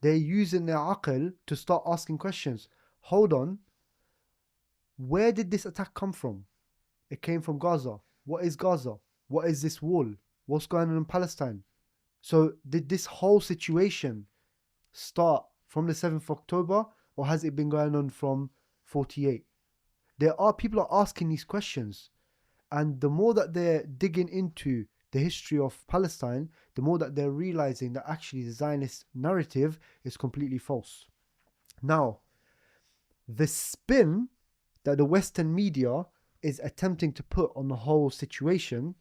Speaker 1: They're using their aql to start asking questions. Hold on, where did this attack come from? It came from Gaza. What is Gaza? What is this wall? What's going on in Palestine? So did this whole situation start from the 7th of October, or has it been going on from 48? People are asking these questions, and the more that they're digging into the history of Palestine, the more that they're realizing that actually the Zionist narrative is completely false. Now, the spin that the Western media is attempting to put on the whole situation,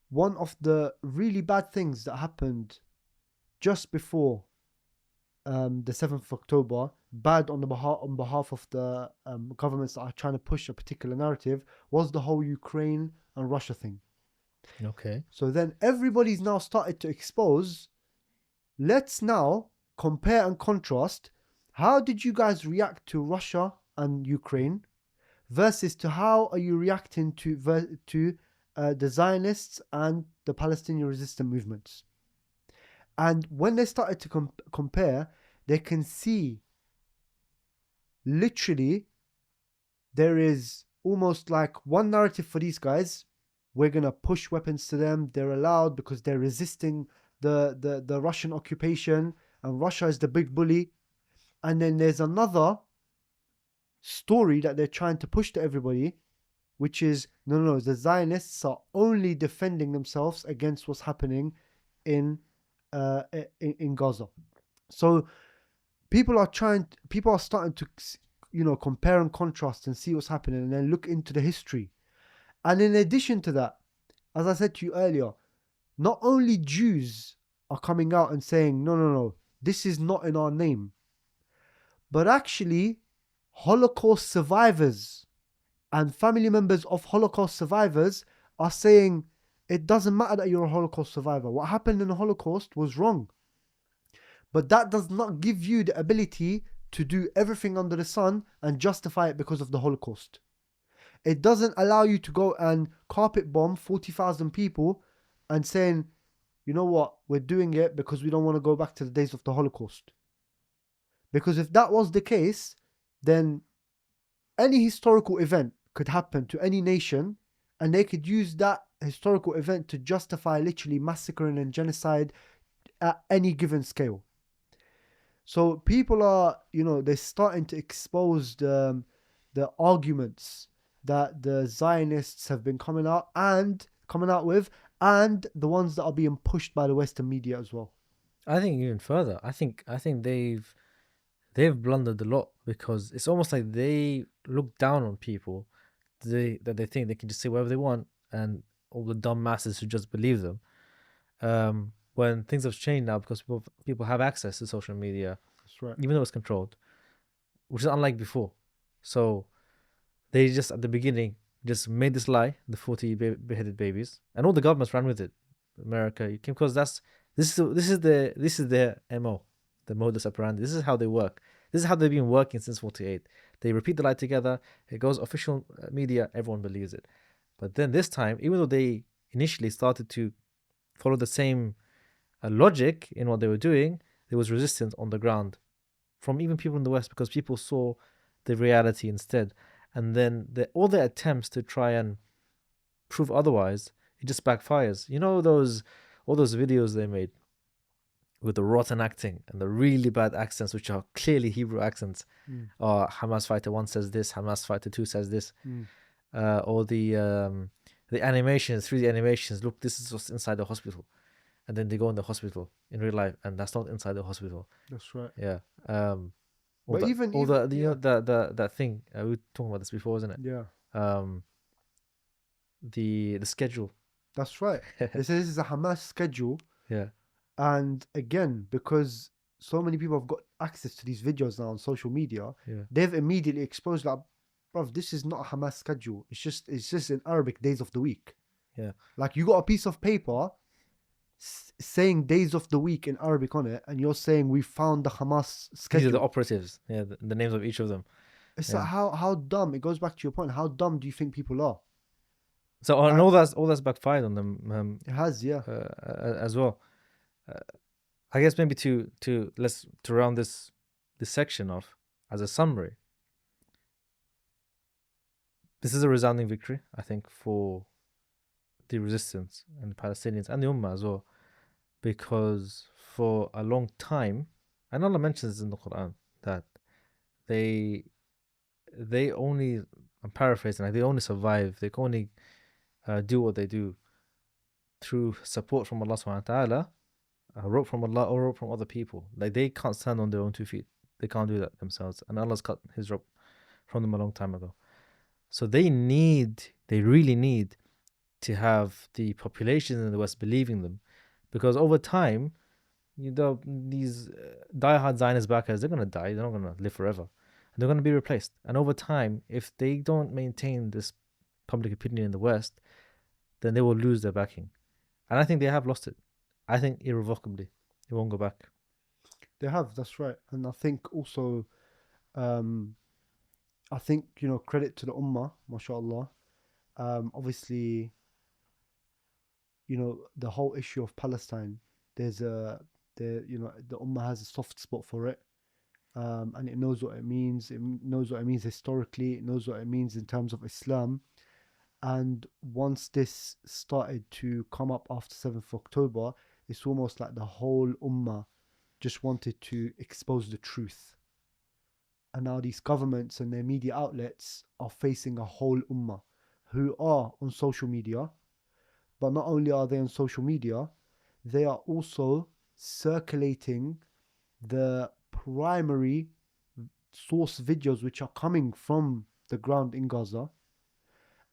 Speaker 1: one of the really bad things that happened just before the 7th of October, bad on behalf of the governments that are trying to push a particular narrative, was the whole Ukraine and Russia thing.
Speaker 2: Okay.
Speaker 1: So then everybody's now started to expose, let's now compare and contrast, how did you guys react to Russia and Ukraine versus to how are you reacting to the Zionists and the Palestinian resistance movements. And when they started to compare, they can see literally there is almost like one narrative for these guys. We're going to push weapons to them. They're allowed because they're resisting the Russian occupation, and Russia is the big bully. And then there's another story that they're trying to push to everybody, which is, no, the Zionists are only defending themselves against what's happening in Gaza. So people are starting to, compare and contrast and see what's happening, and then look into the history. And in addition to that, as I said to you earlier, not only Jews are coming out and saying, no, this is not in our name, but actually Holocaust survivors and family members of Holocaust survivors are saying, it doesn't matter that you're a Holocaust survivor. What happened in the Holocaust was wrong. But that does not give you the ability to do everything under the sun and justify it because of the Holocaust. It doesn't allow you to go and carpet bomb 40,000 people and saying, you know what, we're doing it because we don't want to go back to the days of the Holocaust. Because if that was the case, then any historical event could happen to any nation and they could use that historical event to justify literally massacring and genocide at any given scale. So people are, they're starting to expose the arguments that the Zionists have been coming out with, and the ones that are being pushed by the Western media as well.
Speaker 2: I think even further. I think they've blundered a lot, because it's almost like they look down on people that they think they can just say whatever they want, and all the dumb masses who just believe them. When things have changed now, because people have access to social media,
Speaker 1: That's right.
Speaker 2: even though it's controlled, which is unlike before. So they just at the beginning just made this lie, the 40 beheaded babies, and all the governments ran with it. America, because this is their MO, the modus operandi. This is how they work. This is how they've been working since 48. They repeat the lie together. It goes official media. Everyone believes it. But then this time, even though they initially started to follow the same logic in what they were doing, there was resistance on the ground from even people in the West, because people saw the reality instead. And then all their attempts to try and prove otherwise, it just backfires. All those videos they made with the rotten acting and the really bad accents, which are clearly Hebrew accents. Hamas fighter 1 says this, Hamas fighter 2 says this. Or the animations, 3D animations. Look, this is just inside the hospital, and then they go in the hospital in real life, and that's not inside the hospital.
Speaker 1: That's right.
Speaker 2: Yeah.
Speaker 1: But
Speaker 2: that thing we were talking about this before, wasn't it?
Speaker 1: Yeah.
Speaker 2: The schedule.
Speaker 1: That's right. This is a Hamas schedule.
Speaker 2: Yeah.
Speaker 1: And again, because so many people have got access to these videos now on social media, they've immediately exposed like, bruv, this is not a Hamas schedule. It's just in Arabic days of the week.
Speaker 2: Yeah.
Speaker 1: Like you got a piece of paper saying days of the week in Arabic on it, and you're saying we found the Hamas schedule.
Speaker 2: These are the operatives. Yeah, the names of each of them.
Speaker 1: It's like how dumb. It goes back to your point. How dumb do you think people are?
Speaker 2: So and all that's backfired on them.
Speaker 1: It has, yeah.
Speaker 2: As well. I guess maybe to round this section off as a summary. This is a resounding victory, I think, for the resistance and the Palestinians and the Ummah as well, because for a long time, and Allah mentions in the Quran that they only, I'm paraphrasing, like they only survive, they can only do what they do through support from Allah subhanahu wa ta'ala, rope from Allah or rope from other people. Like they can't stand on their own 2 feet. They can't do that themselves, and Allah's cut his rope from them a long time ago. So they really need to have the population in the West believing them, because over time, these diehard Zionist backers, they're going to die. They're not going to live forever. And they're going to be replaced. And over time, if they don't maintain this public opinion in the West, then they will lose their backing. And I think they have lost it. I think irrevocably. It won't go back.
Speaker 1: They have, that's right. And I think also, credit to the Ummah, mashallah. Obviously, the whole issue of Palestine, the Ummah has a soft spot for it. And it knows what it means. It knows what it means historically. It knows what it means in terms of Islam. And once this started to come up after 7th of October, it's almost like the whole Ummah just wanted to expose the truth. And now these governments and their media outlets are facing a whole Ummah who are on social media. But not only are they on social media, they are also circulating the primary source videos which are coming from the ground in Gaza.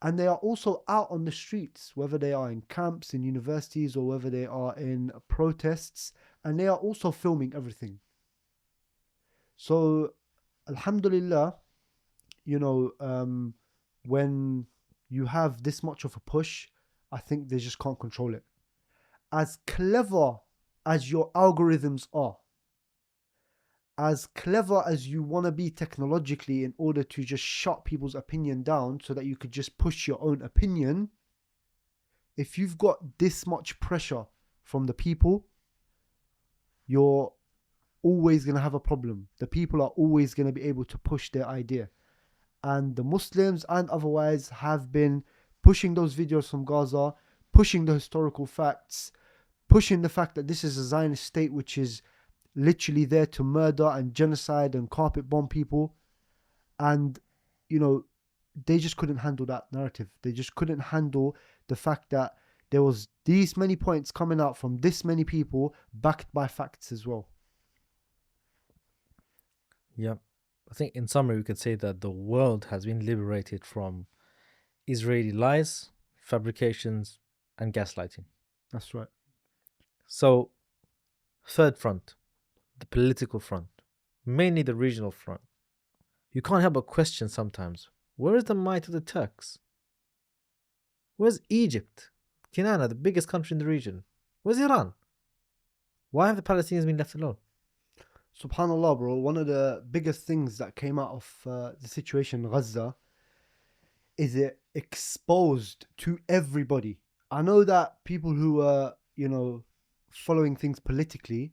Speaker 1: And they are also out on the streets, whether they are in camps, in universities, or whether they are in protests, and they are also filming everything. So, Alhamdulillah, you know, when you have this much of a push, I think they just can't control it. As clever as your algorithms are, as clever as you want to be technologically in order to just shut people's opinion down so that you could just push your own opinion, if you've got this much pressure from the people, you're always going to have a problem. The people are always going to be able to push their idea. And the Muslims and otherwise have been pushing those videos from Gaza, pushing the historical facts, pushing the fact that this is a Zionist state which is literally there to murder and genocide and carpet bomb people. And, you know, they just couldn't handle that narrative. They just couldn't handle the fact that there was these many points coming out from this many people backed by facts as well.
Speaker 2: Yeah. I think in summary, we could say that the world has been liberated from Israeli lies, fabrications, and gaslighting.
Speaker 1: That's right.
Speaker 2: So, third front, the political front, mainly the regional front. You can't help but question sometimes, where is the might of the Turks? Where's Egypt? Kinana, the biggest country in the region. Where's Iran? Why have the Palestinians been left alone?
Speaker 1: SubhanAllah, bro, one of the biggest things that came out of the situation in Gaza is it exposed to everybody. I know that people who were, you know, following things politically,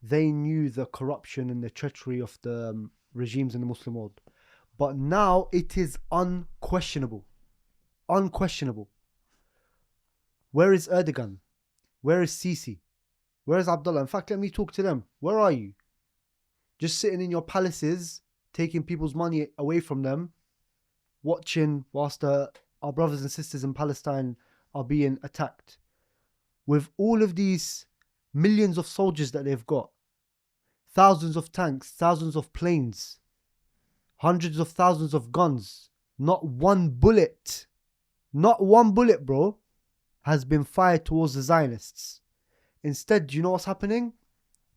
Speaker 1: they knew the corruption and the treachery of the regimes in the Muslim world. But now it is unquestionable. Unquestionable. Where is Erdogan? Where is Sisi? Where is Abdullah? In fact, let me talk to them. Where are you? Just sitting in your palaces, taking people's money away from them, watching whilst our brothers and sisters in Palestine are being attacked. With all of these millions of soldiers that they've got, thousands of tanks, thousands of planes, hundreds of thousands of guns, not one bullet, bro, has been fired towards the Zionists. Instead, do you know what's happening?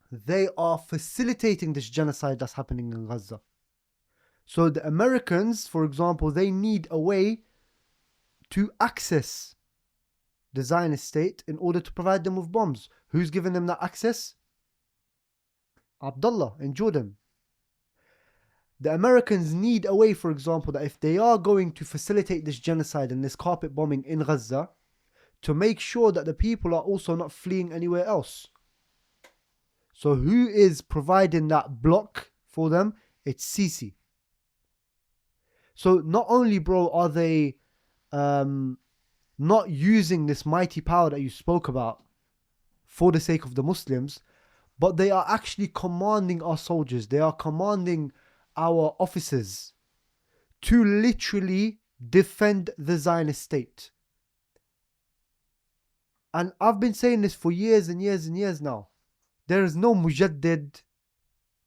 Speaker 1: They are facilitating this genocide that's happening in Gaza. So the Americans, for example, they need a way to access the Zionist state in order to provide them with bombs. Who's giving them that access? Abdullah in Jordan. The Americans need a way, for example, that if they are going to facilitate this genocide and this carpet bombing in Gaza, to make sure that the people are also not fleeing anywhere else. So who is providing that block for them? It's Sisi. So not only, bro, are they not using this mighty power that you spoke about for the sake of the Muslims, but they are actually commanding our soldiers, they are commanding our officers to literally defend the Zionist state. And I've been saying this for years and years and years now. There is no mujaddid,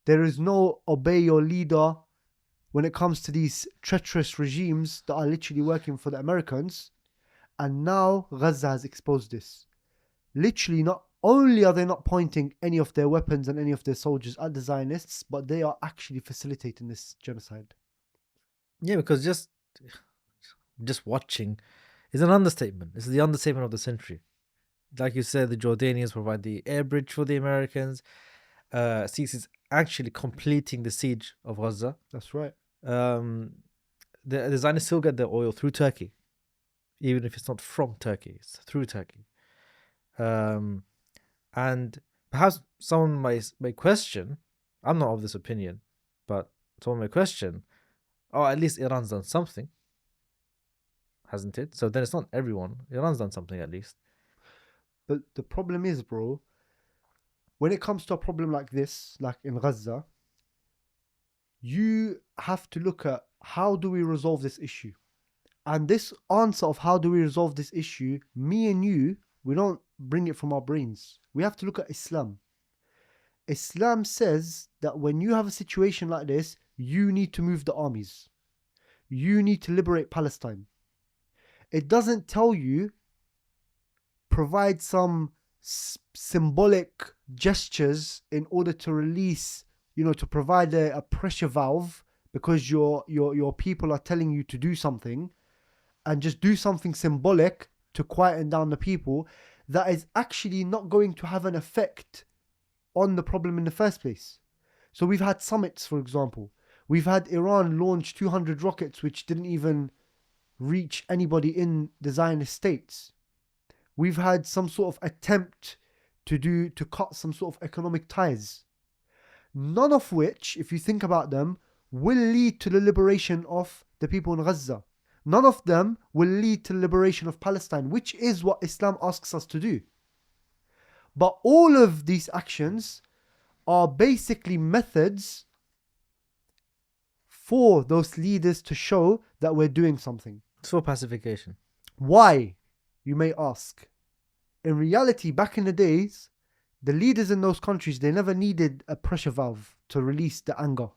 Speaker 1: there is no obey your leader when it comes to these treacherous regimes that are literally working for the Americans. And now Gaza has exposed this. Literally, not only are they not pointing any of their weapons and any of their soldiers at the Zionists, but they are actually facilitating this genocide.
Speaker 2: Yeah, because just watching is an understatement. It's the understatement of the century. Like you said, the Jordanians provide the air bridge for the Americans. Sisi is actually completing the siege of Gaza.
Speaker 1: That's right.
Speaker 2: The Zionists still get their oil through Turkey, even if it's not from Turkey, it's through Turkey. And perhaps someone may question, I'm not of this opinion, but someone may question, oh, at least Iran's done something, hasn't it? So then it's not everyone. Iran's done something at least.
Speaker 1: But the problem is, bro, when it comes to a problem like this, like in Gaza, you have to look at how do we resolve this issue. And this answer of how do we resolve this issue, me and you, we don't bring it from our brains. We have to look at Islam. Islam says that when you have a situation like this, you need to move the armies. You need to liberate Palestine. It doesn't tell you provide some symbolic gestures in order to release, to provide a pressure valve because your people are telling you to do something, and just do something symbolic to quieten down the people that is actually not going to have an effect on the problem in the first place. So we've had summits, for example. We've had Iran launch 200 rockets which didn't even reach anybody in the Zionist states. We've had some sort of attempt to cut some sort of economic ties. None of which, if you think about them, will lead to the liberation of the people in Gaza. None of them will lead to the liberation of Palestine, which is what Islam asks us to do. But all of these actions are basically methods for those leaders to show that we're doing something.
Speaker 2: It's for pacification.
Speaker 1: Why, you may ask? In reality, back in the days, the leaders in those countries, they never needed a pressure valve to release the anger.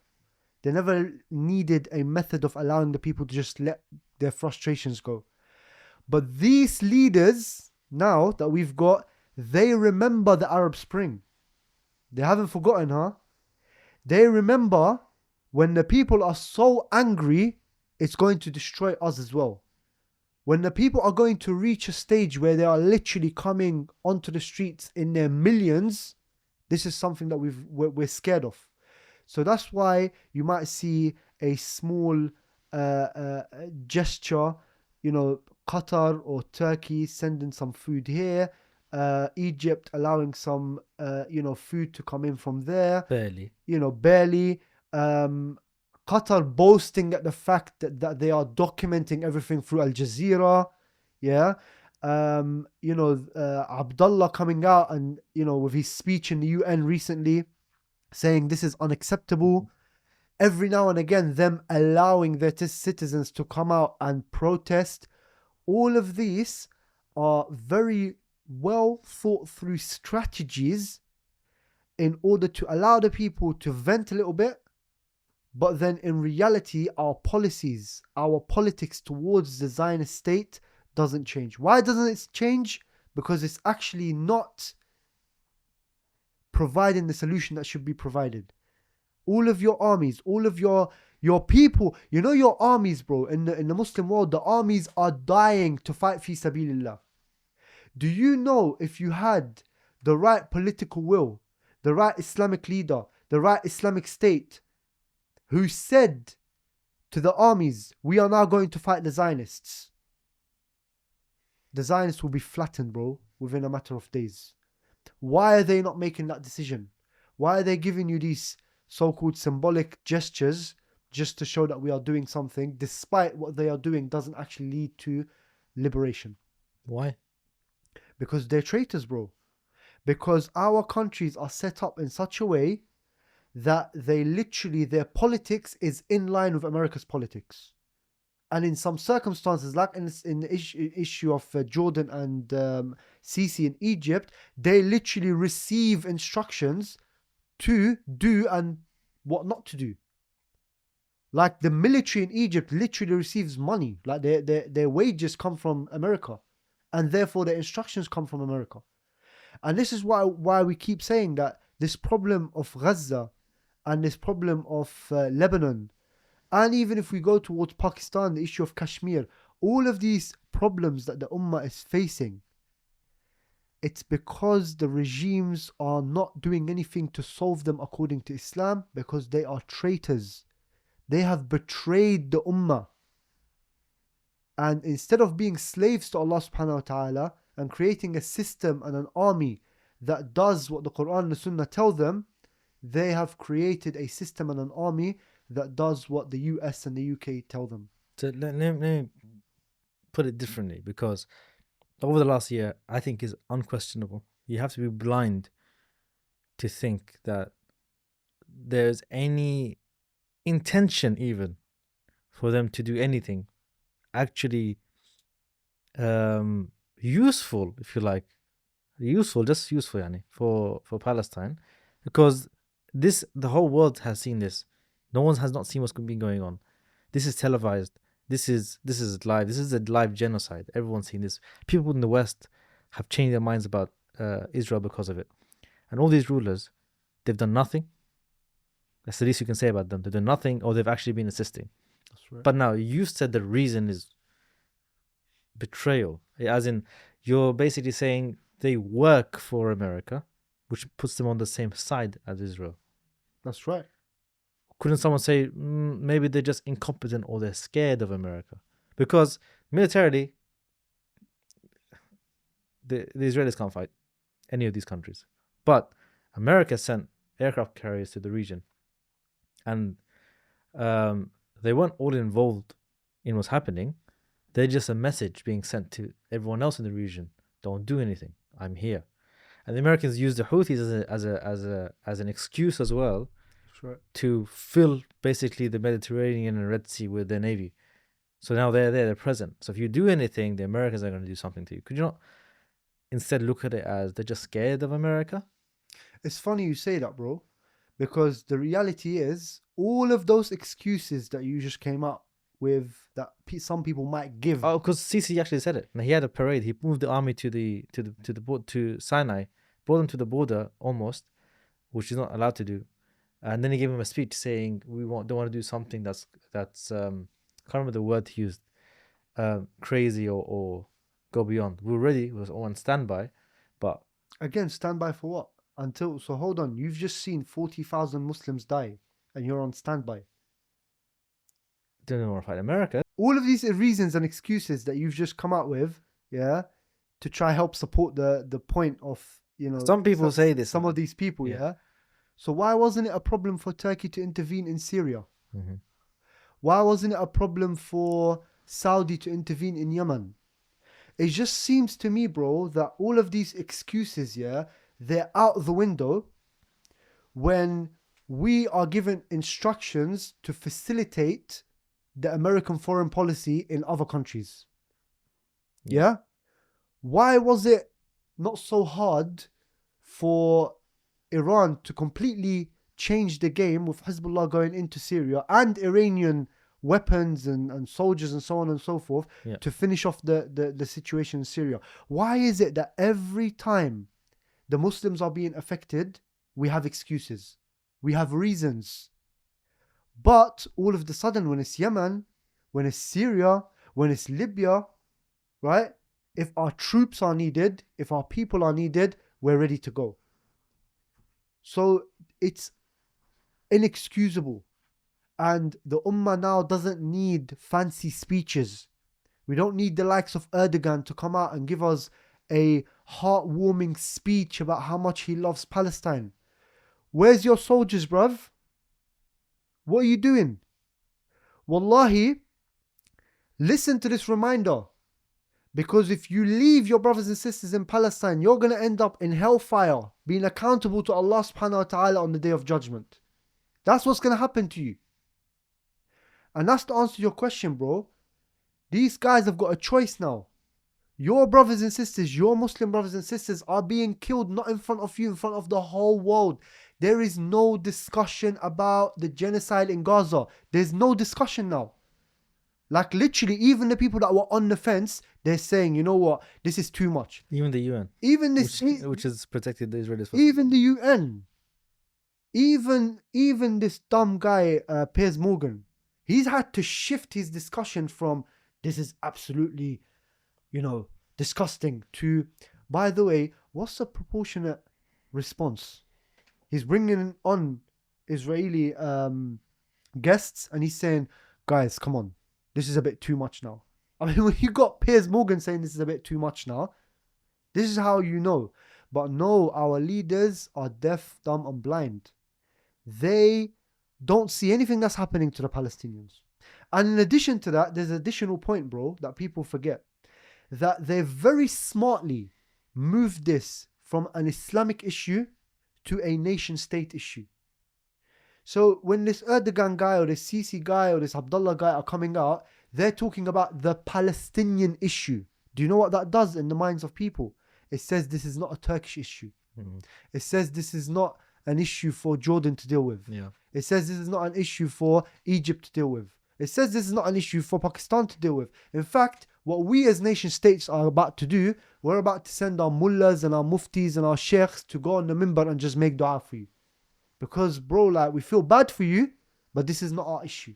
Speaker 1: They never needed a method of allowing the people to just let their frustrations go. But these leaders, now that we've got, they remember the Arab Spring. They haven't forgotten, huh? They remember when the people are so angry, it's going to destroy us as well. When the people are going to reach a stage where they are literally coming onto the streets in their millions, this is something that we're scared of. So that's why you might see a small gesture, Qatar or Turkey sending some food here, Egypt allowing some, food to come in from there. Barely. Qatar boasting at the fact that they are documenting everything through Al Jazeera. Yeah. Abdullah coming out and, with his speech in the UN recently, saying this is unacceptable. Every now and again, them allowing their citizens to come out and protest. All of these are very well thought through strategies in order to allow the people to vent a little bit. But then in reality, our policies, our politics towards the Zionist state doesn't change. Why doesn't it change? Because it's actually not providing the solution that should be provided. All of your armies, all of your people, your armies, bro, in the Muslim world, the armies are dying to fight fi sabilillah. Do you know, if you had the right political will, the right Islamic leader, the right Islamic state, who said to the armies, we are now going to fight the Zionists will be flattened, bro, within a matter of days. Why are they not making that decision? Why are they giving you these so-called symbolic gestures just to show that we are doing something, despite what they are doing doesn't actually lead to liberation?
Speaker 2: Why?
Speaker 1: Because they're traitors, bro. Because our countries are set up in such a way that their politics is in line with America's politics. And in some circumstances, like in the issue of Jordan and Sisi in Egypt, they literally receive instructions to do and what not to do. Like the military in Egypt literally receives money. Like their wages come from America. And therefore their instructions come from America. And this is why we keep saying that this problem of Gaza and this problem of Lebanon, and even if we go towards Pakistan, the issue of Kashmir, all of these problems that the Ummah is facing, it's because the regimes are not doing anything to solve them according to Islam, because they are traitors. They have betrayed the Ummah. And instead of being slaves to Allah subhanahu wa ta'ala and creating a system and an army that does what the Quran and the Sunnah tell them, they have created a system and an army that does what the US and the UK tell them.
Speaker 2: So let me put it differently, because over the last year, I think is unquestionable. You have to be blind to think that there's any intention even for them to do anything actually useful, if you like. Just useful, yani, for Palestine. Because the whole world has seen this. No one has not seen what's been going on. This is televised. This is live. This is a live genocide. Everyone's seen this. People in the West have changed their minds about Israel because of it. And all these rulers, they've done nothing. That's the least you can say about them. They've done nothing, or they've actually been assisting.
Speaker 1: That's right.
Speaker 2: But now you said the reason is betrayal, as in you're basically saying they work for America, which puts them on the same side as Israel.
Speaker 1: That's right.
Speaker 2: Couldn't someone say maybe they're just incompetent or they're scared of America? Because militarily, the Israelis can't fight any of these countries. But America sent aircraft carriers to the region. And they weren't all involved in what's happening. They're just a message being sent to everyone else in the region. Don't do anything. I'm here. And the Americans used the Houthis as an excuse as well.
Speaker 1: That's right.
Speaker 2: To fill basically the Mediterranean and Red Sea with their navy. So now they're there, they're present. So if you do anything, the Americans are going to do something to you. Could you not instead look at it as they're just scared of America?
Speaker 1: It's funny you say that, bro, because the reality is all of those excuses that you just came up with that some people might give.
Speaker 2: Oh, because Sisi actually said it. He had a parade. He moved the army to Sinai, brought them to the border almost, which is not allowed to do. And then he gave him a speech saying don't want to do something that's can't remember the word he used, crazy or go beyond. We're ready. We're on standby, but
Speaker 1: Again, standby for what? So hold on. You've just seen 40,000 Muslims die, and you're on standby.
Speaker 2: they don't want to fight America.
Speaker 1: All of these reasons and excuses that you've just come out with, yeah, to try help support the point of
Speaker 2: Some people say this.
Speaker 1: Some of these people, yeah. So why wasn't it a problem for Turkey to intervene in Syria?
Speaker 2: Mm-hmm.
Speaker 1: Why wasn't it a problem for Saudi to intervene in Yemen? It just seems to me, bro, that all of these excuses, yeah, they're out the window when we are given instructions to facilitate the American foreign policy in other countries. Yeah? Why was it not so hard for Iran to completely change the game with Hezbollah going into Syria and Iranian weapons and soldiers and so on and so forth to finish off the situation in Syria? Why is it that every time the Muslims are being affected, we have excuses, we have reasons, but all of a sudden when it's Yemen, when it's Syria, when it's Libya, right, if our troops are needed, if our people are needed, we're ready to go? So it's inexcusable. And the Ummah now doesn't need fancy speeches. We don't need the likes of Erdogan to come out and give us a heartwarming speech about how much he loves Palestine. Where's your soldiers, bruv? What are you doing? Wallahi, listen to this reminder. Because if you leave your brothers and sisters in Palestine, you're going to end up in hellfire, being accountable to Allah subhanahu wa ta'ala on the day of judgment. That's what's going to happen to you. And that's the answer to your question, bro. These guys have got a choice now. Your brothers and sisters, your Muslim brothers and sisters are being killed not in front of you, in front of the whole world. There is no discussion about the genocide in Gaza. There's no discussion now. Like literally, even the people that were on the fence, they're saying, you know what, this is too much.
Speaker 2: Even the UN.
Speaker 1: Even this,
Speaker 2: which has protected the Israelis.
Speaker 1: Even the UN. Even this dumb guy, Piers Morgan, he's had to shift his discussion from this is absolutely, disgusting to, by the way, what's the proportionate response? He's bringing on Israeli guests and he's saying, guys, come on. This is a bit too much now. I mean, when you got Piers Morgan saying this is a bit too much now, this is how you know. But no, our leaders are deaf, dumb, and blind. They don't see anything that's happening to the Palestinians. And in addition to that, there's an additional point, bro, that people forget. That they very smartly moved this from an Islamic issue to a nation-state issue. So when this Erdogan guy or this Sisi guy or this Abdullah guy are coming out, they're talking about the Palestinian issue. Do you know what that does in the minds of people? It says this is not a Turkish issue. Mm-hmm. It says this is not an issue for Jordan to deal with.
Speaker 2: Yeah.
Speaker 1: It says this is not an issue for Egypt to deal with. It says this is not an issue for Pakistan to deal with. In fact, what we as nation states are about to do, we're about to send our mullahs and our muftis and our sheikhs to go on the minbar and just make dua for you. Because, bro, like, we feel bad for you, but this is not our issue.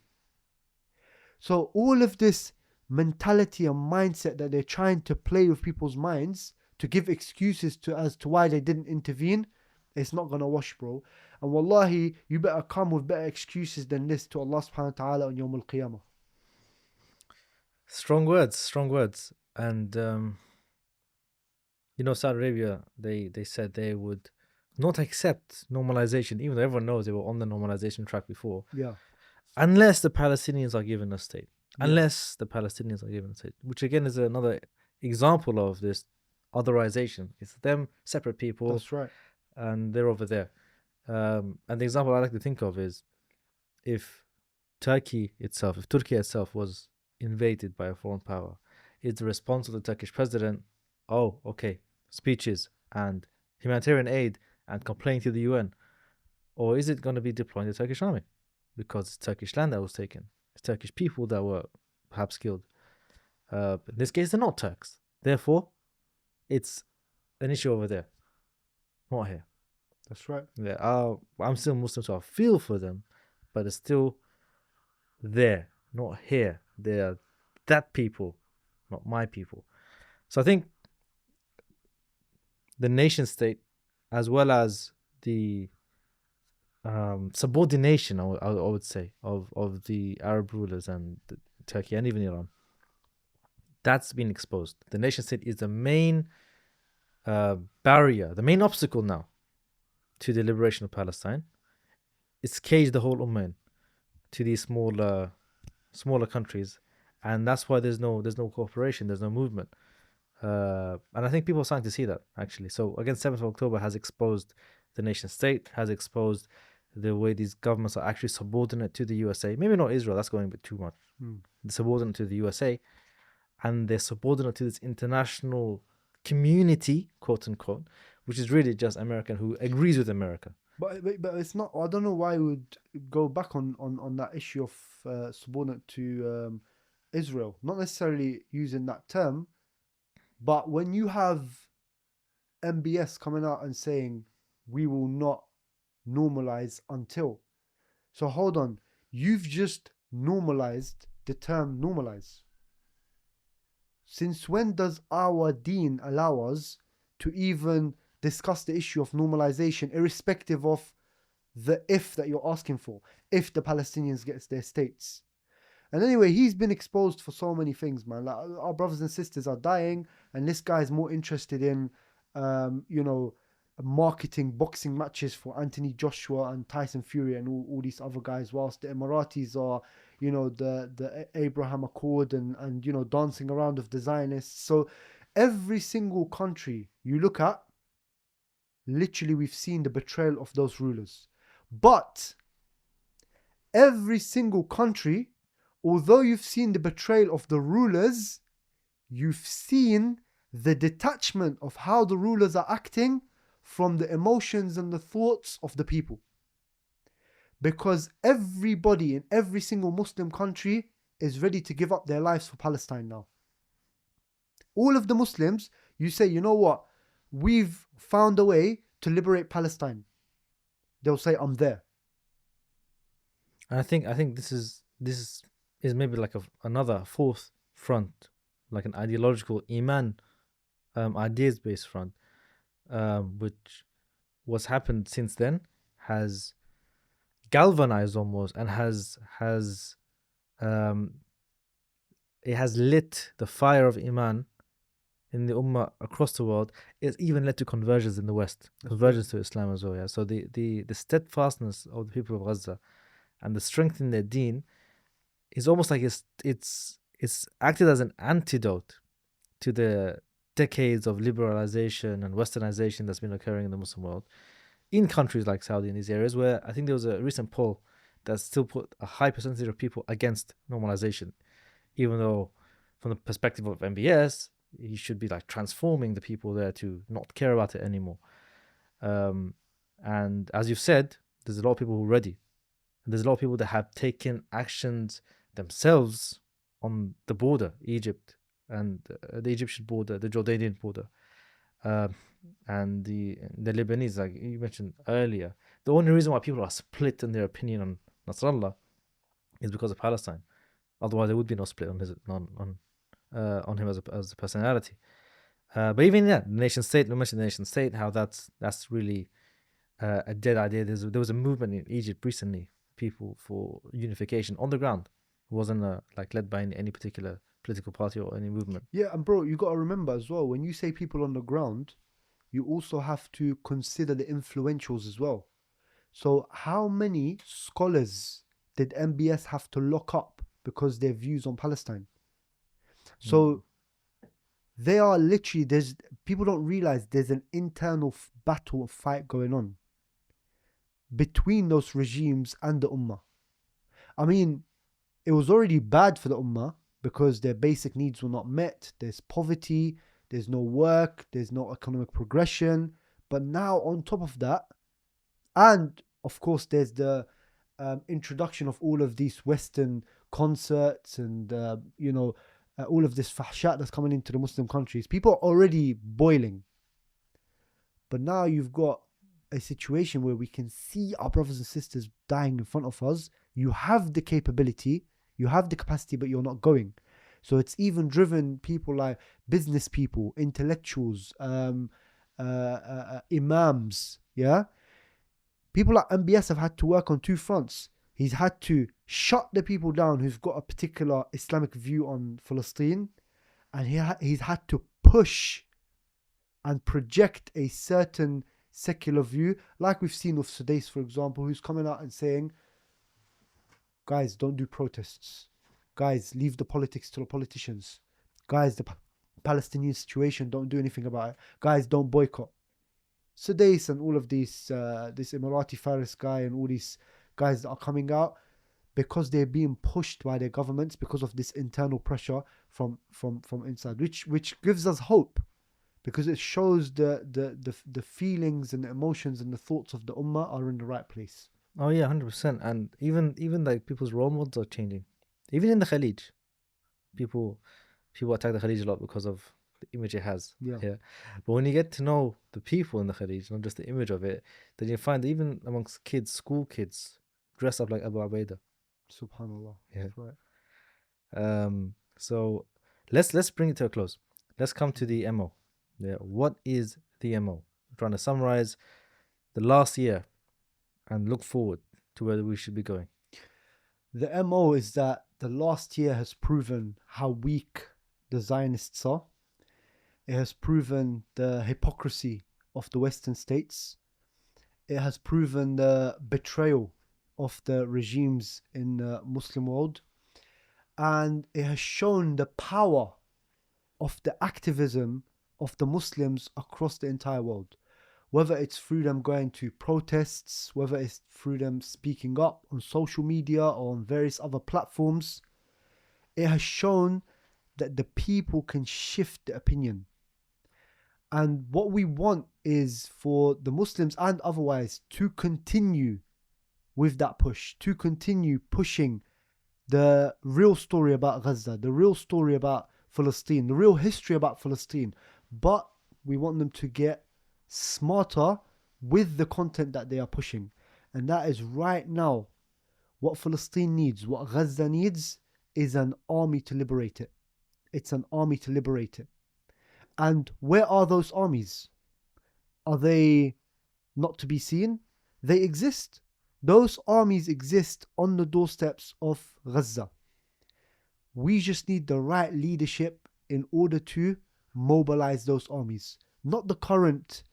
Speaker 1: So all of this mentality and mindset that they're trying to play with people's minds to give excuses to as to why they didn't intervene, it's not going to wash, bro. And wallahi, you better come with better excuses than this to Allah subhanahu wa ta'ala on Yawm al-Qiyamah.
Speaker 2: Strong words. And, Saudi Arabia, they said they would not accept normalization, even though everyone knows they were on the normalization track before.
Speaker 1: Yeah.
Speaker 2: Unless the Palestinians are given a state.
Speaker 1: Yeah.
Speaker 2: Unless the Palestinians are given a state. Which again is another example of this otherization. It's them, separate people.
Speaker 1: That's right.
Speaker 2: And they're over there. And the example I like to think of is if Turkey itself was invaded by a foreign power, is the response of the Turkish president, oh, okay, speeches and humanitarian aid and complaining to the UN? Or is it going to be deploying the Turkish army? Because it's Turkish land that was taken. It's Turkish people that were perhaps killed. In this case, they're not Turks. Therefore, it's an issue over there, not here.
Speaker 1: That's right.
Speaker 2: Yeah, I'm still Muslim, so I feel for them, but it's still there, not here. They're that people, not my people. So I think the nation state, as well as the subordination, I would say, of the Arab rulers and Turkey and even Iran, that's been exposed. The nation state is the main barrier, the main obstacle now to the liberation of Palestine. It's caged the whole Ummah to these smaller countries, and that's why there's no cooperation, there's no movement. And I think people are starting to see that, actually. So again, 7th of October has exposed the nation state, has exposed the way these governments are actually subordinate to the USA. Maybe not Israel, that's going a bit too much. They're subordinate to the USA, and they're subordinate to this international community, quote unquote, which is really just America who agrees with America.
Speaker 1: But it's not. I don't know why we would go back on that issue of subordinate to Israel. Not necessarily using that term, but when you have MBS coming out and saying we will not normalize until. So hold on, you've just normalized the term normalize. Since when does our deen allow us to even discuss the issue of normalization, irrespective of the if that you're asking for, if the Palestinians gets their states? And anyway, he's been exposed for so many things, man. Like, our brothers and sisters are dying, and this guy's more interested in, marketing boxing matches for Anthony Joshua and Tyson Fury and all these other guys, whilst the Emiratis are, the Abraham Accord and dancing around with the Zionists. So every single country you look at, literally we've seen the betrayal of those rulers. But every single country, although you've seen the betrayal of the rulers, you've seen the detachment of how the rulers are acting from the emotions and the thoughts of the people. Because everybody in every single Muslim country is ready to give up their lives for Palestine now. All of the Muslims, you say, you know what? We've found a way to liberate Palestine. They'll say, I'm there.
Speaker 2: And I think this is maybe like another fourth front, like an ideological iman, ideas-based front, which what's happened since then has galvanized almost and has lit the fire of iman in the ummah across the world. It's even led to conversions in the West, conversions to Islam as well. Yeah. So the steadfastness of the people of Gaza and the strength in their deen is almost like it's acted as an antidote to the decades of liberalization and westernization that's been occurring in the Muslim world in countries like Saudi and these areas, where I think there was a recent poll that still put a high percentage of people against normalization, even though from the perspective of MBS, he should be like transforming the people there to not care about it anymore. And as you've said, there's a lot of people who are ready. And there's a lot of people that have taken actions themselves on the border, Egypt and the Egyptian border, the Jordanian border, and the Lebanese, like you mentioned earlier. The only reason why people are split in their opinion on Nasrallah is because of Palestine. Otherwise, there would be no split on his on him as a personality. But even the nation state, we mentioned the nation state, how that's really a dead idea. There was a movement in Egypt recently, people for unification on the ground. It wasn't like led by any particular political party or any movement.
Speaker 1: Yeah, and bro, you got to remember as well, when you say people on the ground, you also have to consider the influentials as well. So how many scholars did MBS have to lock up because their views on Palestine? So they are literally, people don't realize there's an internal battle of fight going on between those regimes and the Ummah. I mean, it was already bad for the Ummah because their basic needs were not met. There's poverty, there's no work, there's no economic progression. But now on top of that, and of course there's the introduction of all of these Western concerts and, all of this fahshat that's coming into the Muslim countries. People are already boiling. But now you've got a situation where we can see our brothers and sisters dying in front of us. You have the capability, you have the capacity, but you're not going. So it's even driven people like business people, intellectuals, imams, yeah? People like MBS have had to work on two fronts. He's had to shut the people down who've got a particular Islamic view on Palestine, and he's had to push and project a certain secular view, like we've seen with Sudais, for example, who's coming out and saying, guys, don't do protests. Guys, leave the politics to the politicians. Guys, the Palestinian situation, don't do anything about it. Guys, don't boycott. Sudais and all of these, this Emirati Faris guy and all these guys that are coming out, because they're being pushed by their governments because of this internal pressure from inside, which gives us hope, because it shows the feelings and the emotions and the thoughts of the Ummah are in the right place.
Speaker 2: Oh yeah, 100%. And even like people's role models are changing. Even in the Khalij, people attack the Khalij a lot because of the image it has.
Speaker 1: Yeah.
Speaker 2: But when you get to know the people in the Khalij, not just the image of it, then you find that even amongst kids, school kids, dress up like Abu Ubaidah.
Speaker 1: Subhanallah.
Speaker 2: Yeah.
Speaker 1: That's right.
Speaker 2: So let's bring it to a close. Let's come to the MO. Yeah. What is the MO? I'm trying to summarize the last year and look forward to where we should be going.
Speaker 1: The MO is that the last year has proven how weak the Zionists are. It has proven the hypocrisy of the Western states. It has proven the betrayal of the regimes in the Muslim world. And it has shown the power of the activism of the Muslims across the entire world. Whether it's through them going to protests, whether it's through them speaking up on social media or on various other platforms, it has shown that the people can shift the opinion. And what we want is for the Muslims and otherwise to continue with that push, to continue pushing the real story about Gaza, the real story about Palestine, the real history about Palestine. But we want them to get smarter with the content that they are pushing. And that is right now what Palestine needs, what Gaza needs is an army to liberate it. It's an army to liberate it. And where are those armies? Are they not to be seen? They exist. Those armies exist on the doorsteps of Gaza. We just need the right leadership in order to mobilize those armies. Not the current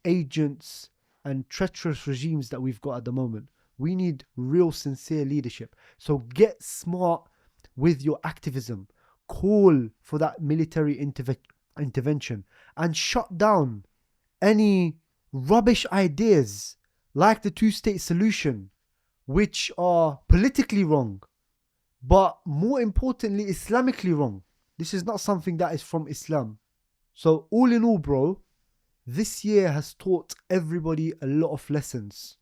Speaker 1: agents and treacherous regimes that we've got at the moment. We need real sincere leadership. So get smart with your activism. Call for that military intervention and shut down any rubbish ideas like the two-state solution, which are politically wrong, but more importantly, Islamically wrong. This is not something that is from Islam. So all in all, bro, this year has taught everybody a lot of lessons.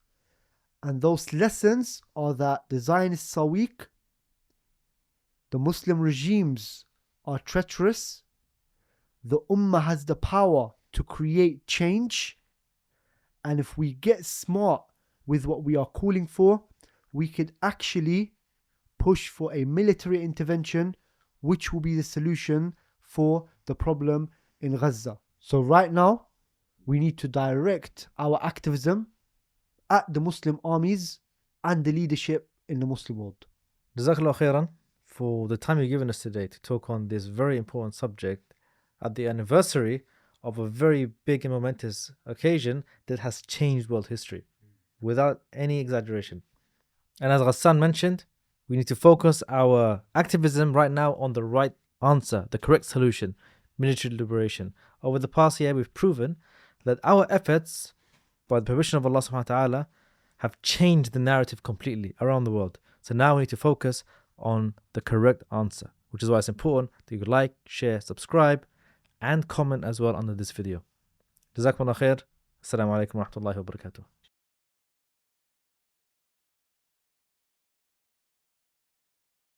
Speaker 1: And those lessons are that the Zionists are weak, the Muslim regimes are treacherous. The Ummah has the power to create change. And if we get smart with what we are calling for, we could actually push for a military intervention, which will be the solution for the problem in Gaza. So right now, we need to direct our activism at the Muslim armies and the leadership in the Muslim world.
Speaker 2: Jazakallah khairan for the time you've given us today to talk on this very important subject at the anniversary of a very big and momentous occasion that has changed world history, without any exaggeration. And as Ghassan mentioned, we need to focus our activism right now on the right answer, the correct solution, military liberation. Over the past year, we've proven that our efforts, by the permission of Allah subhanahu wa ta'ala, have changed the narrative completely around the world. So now we need to focus on the correct answer, which is why it's important that you like, share, subscribe, and comment as well under this video. Jazakumullah khair. Assalamu alaikum wa rahmatullahi wa barakatuh.